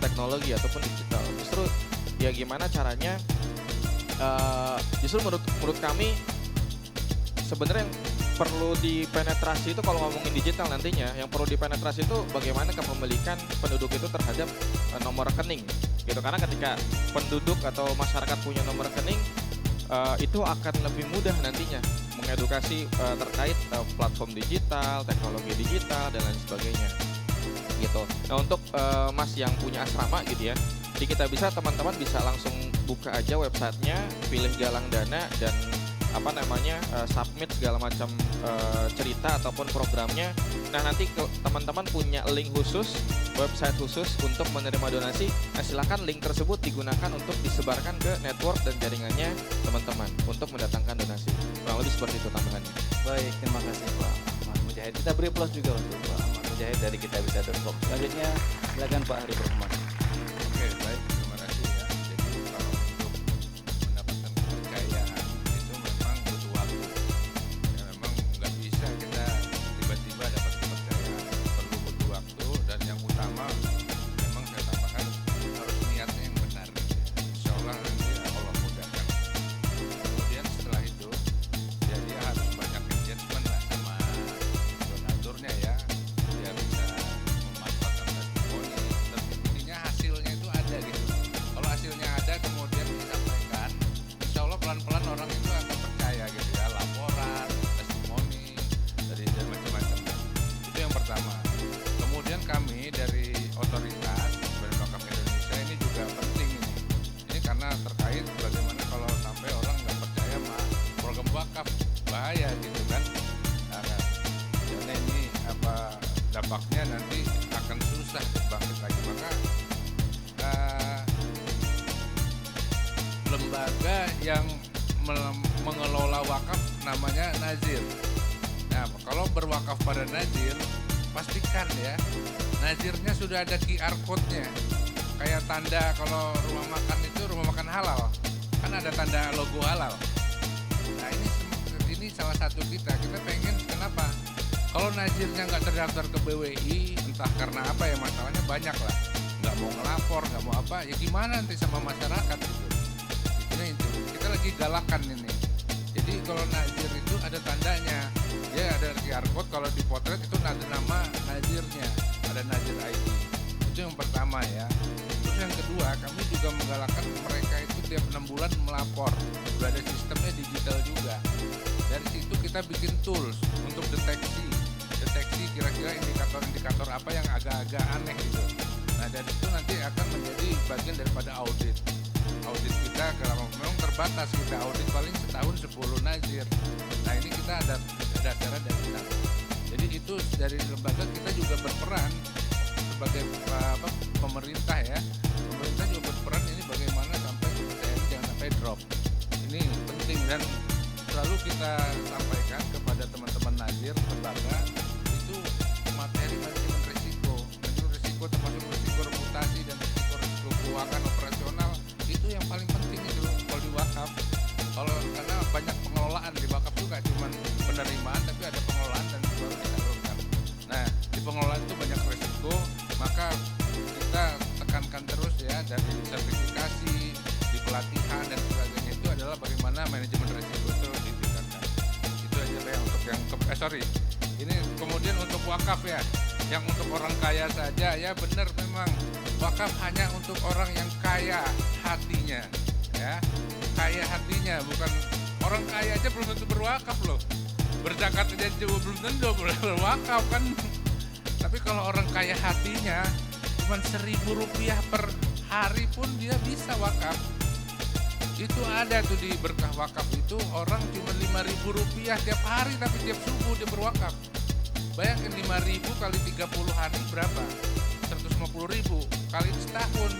Speaker 5: teknologi ataupun digital. Justru ya gimana caranya, justru menurut kami sebenarnya yang perlu dipenetrasi itu kalau ngomongin digital nantinya, yang perlu dipenetrasi itu bagaimana kepemilikan penduduk itu terhadap nomor rekening gitu. Karena ketika penduduk atau masyarakat punya nomor rekening, itu akan lebih mudah nantinya mengedukasi terkait platform digital, teknologi digital dan lain sebagainya gitu. Nah untuk Mas yang punya asrama gitu ya, di Kita Bisa teman-teman bisa langsung buka aja websitenya, pilih galang dana dan submit segala macam cerita ataupun programnya. Nah nanti teman-teman punya link khusus, website khusus untuk menerima donasi. Nah silakan link tersebut digunakan untuk disebarkan ke network dan jaringannya teman-teman untuk mendatangkan donasi. Kurang lebih seperti itu tambahannya.
Speaker 2: Baik, terima kasih Pak Ahmad Mujahid. Kita beri plus juga untuk Pak Ahmad Mujahid dari kitabisa.com. Selanjutnya silakan Pak Arif Rahman.
Speaker 6: Oke, baik, terima kasih ya. Jadi kalau untuk mendapatkan kepercayaan itu memang butuh waktu. Ya memang nggak bisa kita tiba-tiba dapat kepercayaan. Perlu butuh waktu dan yang utama memang saya tambahkan harus niatnya yang benar. Insya Allah nanti Allah mudahkan. Kemudian setelah itu ya dia harus banyak engagement lah sama donaturnya ya. Dia bisa memanfaatkan testimoni. Tapi intinya hasilnya itu ada gitu. Kalau hasilnya ada kemudian disampaikan, insya Allah pelan-pelan orang itu akan percaya gitu ya. Laporan, testimoni, dari macam-macam. Itu yang pertama. Kemudian kami dari otoritas Badan Wakaf Indonesia ini juga penting ini. Ini karena terkait bagaimana kalau sampai orang nggak percaya sama program wakaf, bahaya gitu kan. Karena ini dampaknya nanti akan susah bangkit lagi. Maka lembaga yang mengelola wakaf namanya nazir. Nah, kalau berwakaf pada nazir, pastikan ya, nazirnya sudah ada QR code-nya. Kayak tanda kalau rumah makan itu rumah makan halal, kan ada tanda logo halal. Nah ini salah satu kita pengen kenapa? Kalau nazirnya nggak terdaftar ke BWI, entah karena apa ya, masalahnya banyak lah. Nggak mau ngelapor, nggak mau apa, ya gimana nanti sama masyarakat gitu. Itu kita lagi galakan ini. Jadi kalau nazir itu ada tandanya, dia ada QR code, kalau dipotret itu ada nama nazirnya, ada nazir ID. Itu yang pertama ya. Terus yang kedua, kami juga menggalakkan mereka itu tiap 6 bulan melapor. Sudah ada sistemnya digital juga. Dari situ kita bikin tools untuk deteksi kira-kira indikator-indikator apa yang agak-agak aneh gitu. Nah dari itu nanti akan menjadi bagian daripada audit. Audit kita kalau memang terbatas, kita audit paling setahun 10 nazir. Nah ini kita ada dasarnya dari sana. Jadi itu dari lembaga kita juga berperan sebagai pemerintah ya. Pemerintah juga berperan ini bagaimana sampai kepercayaan jangan sampai drop. Ini penting dan selalu kita sampaikan kepada teman-teman nazir lembaga itu materi manajemen risiko. Manajemen risiko termasuk risiko reputasi dan risiko keuangan operasional itu yang paling penting itu kalau di wakaf. Kalau karena banyak pengelolaan di wakaf juga cuma penerimaan tapi ada pengelolaan dan baru disalurkan. Nah di pengelolaan itu banyak risiko, maka kita tekankan terus ya dari sertifikasi, di pelatihan dan sebagainya itu adalah bagaimana manajemen risiko itu ditingkatkan. Itu aja ya untuk yang ini kemudian untuk wakaf ya, yang untuk orang kaya saja ya benar memang wakaf hanya untuk orang yang kaya hatinya ya, kaya hatinya, bukan orang kaya aja belum tentu berwakaf loh, berzakat aja juga belum tentu berwakaf kan. Tapi kalau orang kaya hatinya cuma Rp1.000 per hari pun dia bisa wakaf. Itu ada tuh di berkah wakaf itu orang cuma Rp5.000 tiap hari tapi tiap subuh dia berwakaf. Bayangkan 5.000 kali 30 hari berapa? 150.000 kali setahun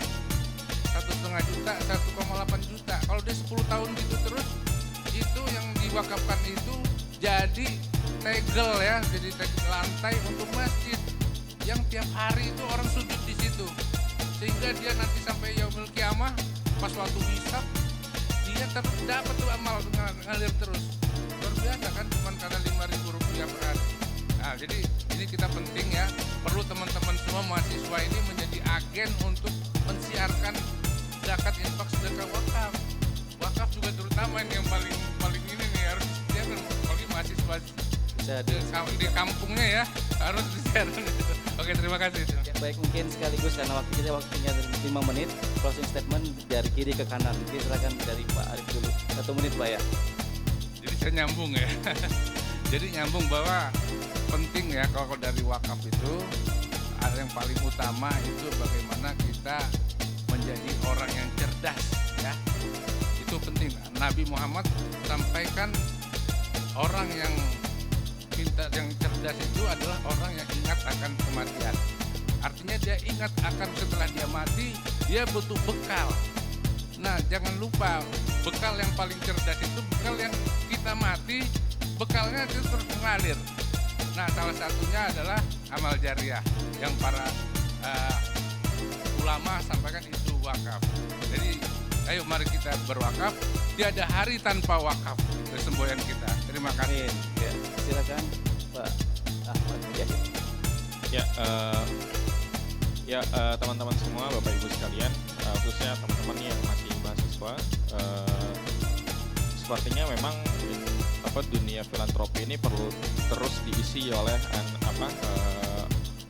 Speaker 6: 1,5 juta, 1,8 juta. Kalau dia 10 tahun gitu terus, itu yang diwakafkan itu jadi tegel ya, jadi tegel lantai untuk masjid yang tiap hari itu orang sujud di situ. Sehingga dia nanti sampai yaumul kiamah pas waktu hisab dia tetap dapat tuh amal ngalir terus. Luar biasa kan, cuma karena Rp5.000 per hari. Nah, jadi ini kita penting ya, perlu teman-teman semua mahasiswa ini menjadi agen untuk mensiarkan zakat, infak, sedekah, wakaf. Wakaf juga terutama ini yang paling ini nih harus disediakan. Apalagi mahasiswa di kampungnya ya harus di-share. Oke, terima kasih.
Speaker 2: Ya, baik, mungkin sekaligus karena waktunya 5 menit closing statement dari kiri ke kanan. Jadi silakan dari Pak Arif dulu. 1 menit Pak ya.
Speaker 6: Jadi saya nyambung ya. Jadi nyambung bahwa penting ya kalau dari wakaf itu ada yang paling utama itu bagaimana kita menjadi orang yang cerdas ya. Itu penting. Nabi Muhammad sampaikan orang yang pintar, yang cerdas itu adalah orang yang ingat akan kematian. Artinya dia ingat akan setelah dia mati, dia butuh bekal. Nah, jangan lupa bekal yang paling cerdas itu bekal yang kita mati, bekalnya itu terus mengalir. Nah, salah satunya adalah amal jariah yang para ulama sampaikan itu wakaf. Jadi, ayo mari kita berwakaf. Tiada hari tanpa wakaf. Itu semboyan kita. Terima kasih.
Speaker 2: Ya, silakan Pak Ahmad Mujahid.
Speaker 5: Teman-teman semua, Bapak Ibu sekalian, khususnya teman-teman yang masih mahasiswa, sepertinya memang dunia filantropi ini perlu terus diisi oleh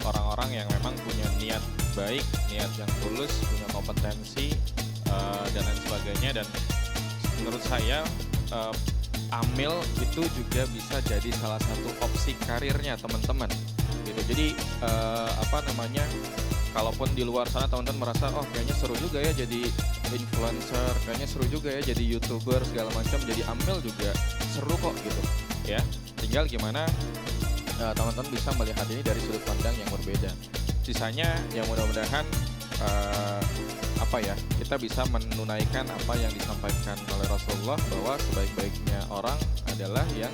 Speaker 5: orang-orang yang memang punya niat baik, niat yang tulus, punya kompetensi dan lain sebagainya. Dan menurut saya amil itu juga bisa jadi salah satu opsi karirnya teman-teman gitu. Jadi kalaupun di luar sana teman-teman merasa oh kayaknya seru juga ya jadi influencer, kayaknya seru juga ya jadi YouTuber segala macam, jadi amil juga seru kok gitu ya. Tinggal gimana teman-teman bisa melihat ini dari sudut pandang yang berbeda. Sisanya yang mudah-mudahan kita bisa menunaikan apa yang disampaikan oleh Rasulullah bahwa sebaik-baiknya orang adalah yang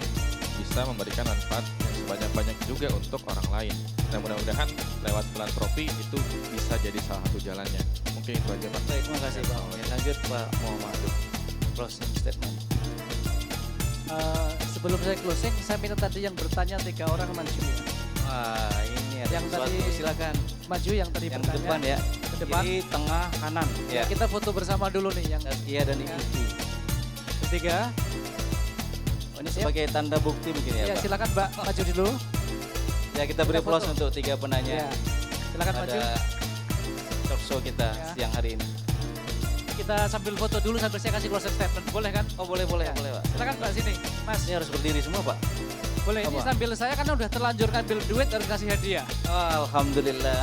Speaker 5: bisa memberikan manfaat yang sebanyak-banyak juga untuk orang lain. Dan mudah-mudahan lewat filantropi itu bisa jadi salah satu jalannya. Mungkin itu aja Pak.
Speaker 2: Baik, terima kasih Pak. Lanjut Pak Muhammad. Closing statement.
Speaker 3: Sebelum saya closing, saya minta tadi yang bertanya 3 orang maju ya.
Speaker 2: Wah, ini ada
Speaker 3: Yang
Speaker 2: sesuatu,
Speaker 3: tadi-
Speaker 2: silakan.
Speaker 3: Maju yang tadi
Speaker 2: Yang
Speaker 3: bertanya.
Speaker 2: depan ya.
Speaker 3: Ke depan.
Speaker 2: Kiri, tengah, kanan. Ya.
Speaker 3: Kita foto bersama dulu nih yang
Speaker 2: Tazkiyah dan Iki.
Speaker 3: ketiga.
Speaker 2: Oh, ini sebagai tanda bukti mungkin ya,
Speaker 3: Ya,
Speaker 2: Pak.
Speaker 3: silakan Mbak maju dulu.
Speaker 2: Ya, kita beri
Speaker 3: Kita foto.
Speaker 2: applause untuk 3 penanya.
Speaker 3: Ya. Silakan
Speaker 2: pada
Speaker 3: maju.
Speaker 2: talk show kita
Speaker 3: Ya.
Speaker 2: siang hari ini.
Speaker 3: Kita sambil foto dulu sambil saya kasih closing statement. Boleh kan?
Speaker 2: Oh, boleh,
Speaker 3: Ya.
Speaker 2: Pak.
Speaker 3: Silakan Mbak sini. Mas,
Speaker 2: Ini harus berdiri semua, Pak.
Speaker 3: boleh ini
Speaker 2: Apa?
Speaker 3: sambil saya kan udah terlanjur ngambil duit harus kasih hadiah.
Speaker 2: Oh, alhamdulillah.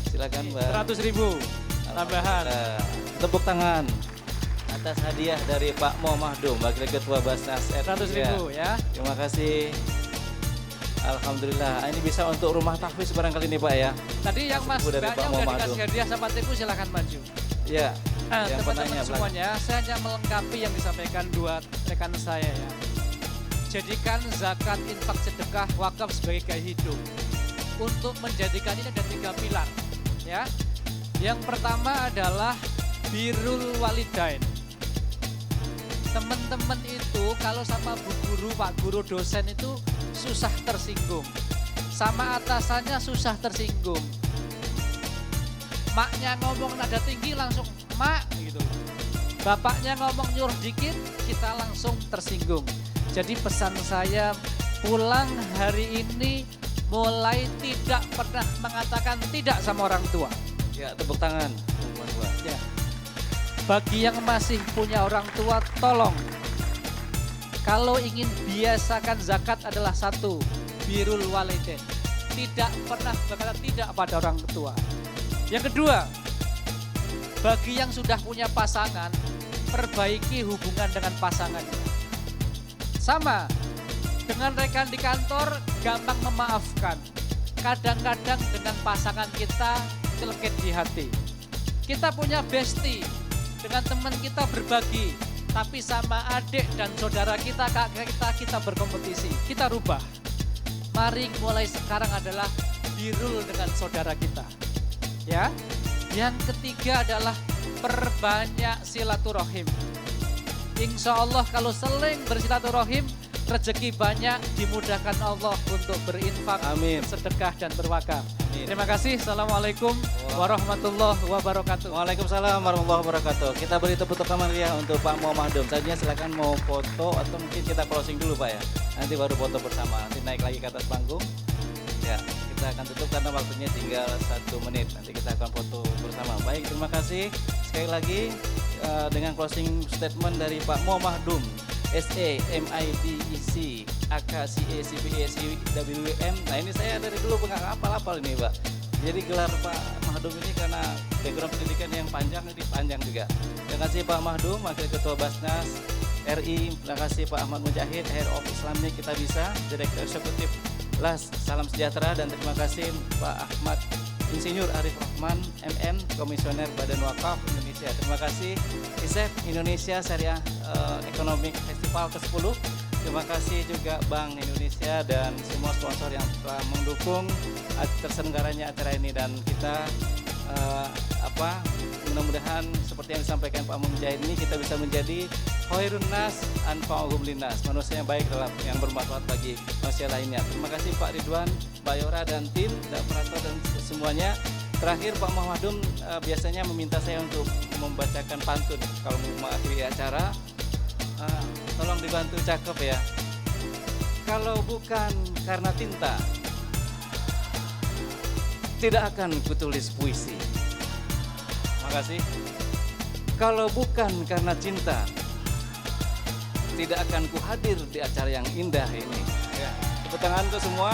Speaker 2: Silakan, Mbak.
Speaker 3: 100.000 tambahan.
Speaker 2: Alhamdulillah. Tepuk tangan atas hadiah dari Pak Muhammadum, Wakil Ketua Basnas RI.
Speaker 3: 100.000 ya.
Speaker 2: Terima kasih. Alhamdulillah. Ini bisa untuk rumah tahfiz barangkali ini, Pak ya.
Speaker 3: Tadi yang Mas
Speaker 2: 100.000 dari
Speaker 3: Mbaknya
Speaker 2: Pak
Speaker 3: udah
Speaker 2: Muhammadum.
Speaker 3: dikasih hadiah sama Teguh silakan maju.
Speaker 2: Ya.
Speaker 3: Nah,
Speaker 2: Yang
Speaker 3: teman-teman
Speaker 2: penanya,
Speaker 3: semuanya, saya hanya melengkapi yang disampaikan 2 rekan saya ya. Jadikan zakat, infak, sedekah, wakaf sebagai gaya hidup. Untuk menjadikan ini ada 3 pilar ya. Yang pertama adalah birrul walidain. Teman-teman itu kalau sama bu guru, pak guru, dosen itu susah tersinggung. Sama atasannya susah tersinggung. Maknya ngomong nada tinggi langsung mak gitu. Bapaknya ngomong nyuruh dikit kita langsung tersinggung. Jadi pesan saya pulang hari ini mulai tidak pernah mengatakan tidak sama orang tua.
Speaker 2: Ya, tepuk tangan.
Speaker 3: Ya. Bagi yang masih punya orang tua, tolong. Kalau ingin biasakan zakat adalah 1, birrul walidain. Tidak pernah berkata tidak pada orang tua. Yang kedua, bagi yang sudah punya pasangan, perbaiki hubungan dengan pasangannya. Sama, dengan rekan di kantor gampang memaafkan. Kadang-kadang dengan pasangan kita celekit di hati. Kita punya bestie, dengan teman kita berbagi. Tapi sama adik dan saudara kita, kakak kita berkompetisi. Kita rubah. Mari mulai sekarang adalah birrul dengan saudara kita. Ya. Yang ketiga adalah perbanyak silaturahim. Insya Allah kalau sering bersilaturahim, rezeki banyak, dimudahkan Allah untuk berinfak,
Speaker 2: Amin.
Speaker 3: bersedekah dan berwakaf.
Speaker 2: Amin.
Speaker 3: Terima kasih. Assalamualaikum warahmatullahi wabarakatuh.
Speaker 2: Waalaikumsalam warahmatullahi wabarakatuh. Kita beri tepuk tangan meriah untuk Pak Muhammadum. Selanjutnya silakan mau foto atau mungkin kita closing dulu Pak ya. nanti baru foto bersama. Nanti naik lagi ke atas panggung. Ya, kita akan tutup karena waktunya tinggal 1 menit. Nanti kita akan foto bersama. Baik, terima kasih. Sekali lagi dengan closing statement dari Pak Muhammadum, SE, MIDEC, AK, CA, CPA, CWM. Nah ini saya dari dulu nggak hafal-hafal ini Pak. Jadi gelar Pak Mahdum ini karena background pendidikan yang panjang, ini panjang juga. Terima kasih Pak Mahdum, Wakil Ketua Basnas RI. Terima kasih Pak Ahmad Mujahid, Head of Islamic Kita Bisa, Direktur Eksekutif LAS. Salam sejahtera dan terima kasih Pak Ahmad Insinyur Arif Rahman, MM, Komisioner Badan Wakaf Indonesia. Terima kasih ISEF Indonesia Syariah Economic Festival ke-10. Terima kasih juga Bank Indonesia dan semua sponsor yang telah mendukung terselenggaranya acara ini, dan kita mudah-mudahan seperti yang disampaikan Pak Mujahid ini kita bisa menjadi khairun nas anfa'uhum linnas, manusia yang baik dalam yang bermanfaat bagi manusia lainnya. Terima kasih Pak Ridwan, Mbak Yora dan tim dan operator dan semuanya. Terakhir Pak Muhammadum biasanya meminta saya untuk membacakan pantun kalau mau mengakhiri acara. Tolong dibantu cakep ya. Kalau bukan karena tinta, tidak akan kutulis puisi. Makasih. Kalau bukan karena cinta, tidak akan kuhadir di acara yang indah ini. Ya, tepuk tangan untuk semua.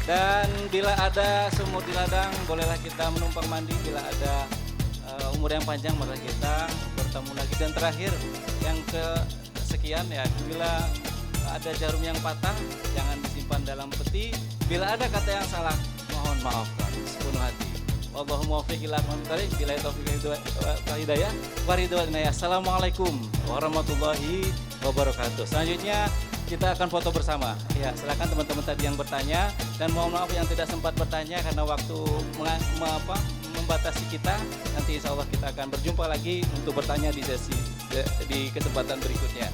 Speaker 2: Dan bila ada sumur di ladang, bolehlah kita menumpang mandi. Bila ada umur yang panjang, maka kita bertemu lagi. Dan terakhir, yang kesekian ya, bila ada jarum yang patah, jangan disimpan dalam peti. Bila ada kata yang salah, mohon maafkan sepenuh hati. Wallahumma waffiq ila aqwamit thoriq, billahi taufiq wal hidayah. Assalamualaikum warahmatullahi wabarakatuh. Selanjutnya kita akan foto bersama. Ya, silakan teman-teman tadi yang bertanya, dan mohon maaf yang tidak sempat bertanya karena waktu membatasi kita. Nanti insya Allah kita akan berjumpa lagi untuk bertanya di di kesempatan berikutnya.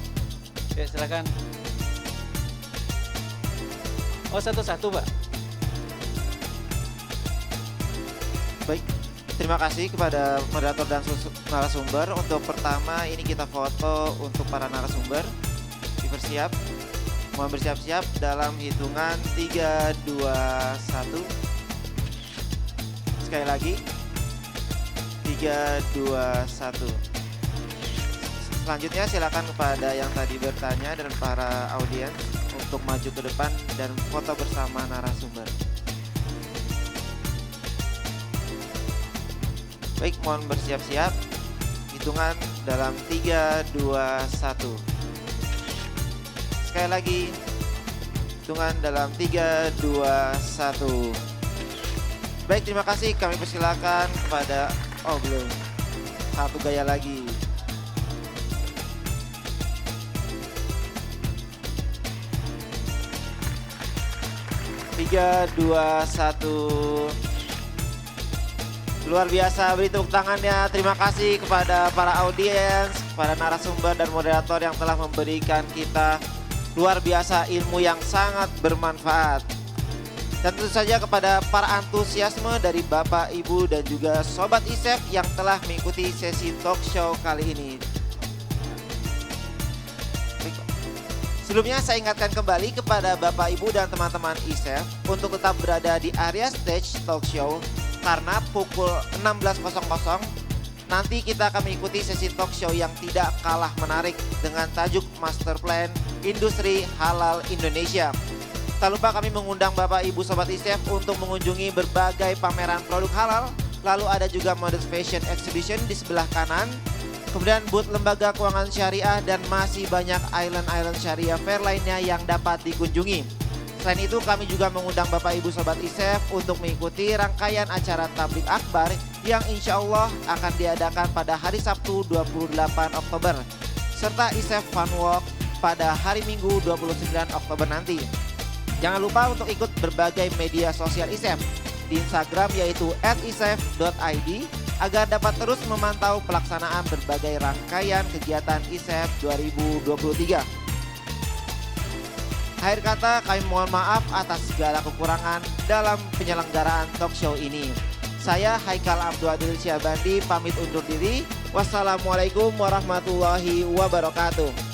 Speaker 2: Ya, silakan. Oh, satu-satu, Pak.
Speaker 1: Baik, terima kasih kepada moderator dan narasumber. Untuk pertama ini kita foto untuk para narasumber. Dipersiap, mohon bersiap-siap dalam hitungan 3, 2, 1. Sekali lagi, 3, 2, 1. Selanjutnya silakan kepada yang tadi bertanya dan para audiens untuk maju ke depan dan foto bersama narasumber. Baik, mohon bersiap-siap. Hitungan dalam 3, 2, 1. Sekali lagi. Hitungan dalam 3, 2, 1. Baik, terima kasih. Kami persilakan kepada belum. Satu gaya lagi. Tiga, 2, 1. Luar biasa, beri tepuk tangannya. Terima kasih kepada para audiens, para narasumber dan moderator yang telah memberikan kita luar biasa ilmu yang sangat bermanfaat. Dan tentu saja kepada para antusiasme dari Bapak, Ibu dan juga Sobat ISEF yang telah mengikuti sesi talk show kali ini. Sebelumnya saya ingatkan kembali kepada Bapak, Ibu dan teman-teman ISEF untuk tetap berada di area stage talk show. Karena pukul 16.00 nanti kita akan mengikuti sesi talk show yang tidak kalah menarik dengan tajuk Master Plan Industri Halal Indonesia. Tak lupa kami mengundang Bapak Ibu Sobat ISEF untuk mengunjungi berbagai pameran produk halal. Lalu ada juga Modest Fashion Exhibition di sebelah kanan. Kemudian booth Lembaga Keuangan Syariah dan masih banyak island-island syariah fair lainnya yang dapat dikunjungi. Selain itu kami juga mengundang Bapak Ibu Sobat ISEF untuk mengikuti rangkaian acara Tablik Akbar yang insya Allah akan diadakan pada hari Sabtu 28 Oktober. Serta ISEF Fun Walk pada hari Minggu 29 Oktober nanti. Jangan lupa untuk ikut berbagai media sosial ISEF di Instagram yaitu @isef.id agar dapat terus memantau pelaksanaan berbagai rangkaian kegiatan ISEF 2023. Akhir kata, kami mohon maaf atas segala kekurangan dalam penyelenggaraan talk show ini. Saya Haikal Abdul Adil Syabandi pamit undur diri. Wassalamualaikum warahmatullahi wabarakatuh.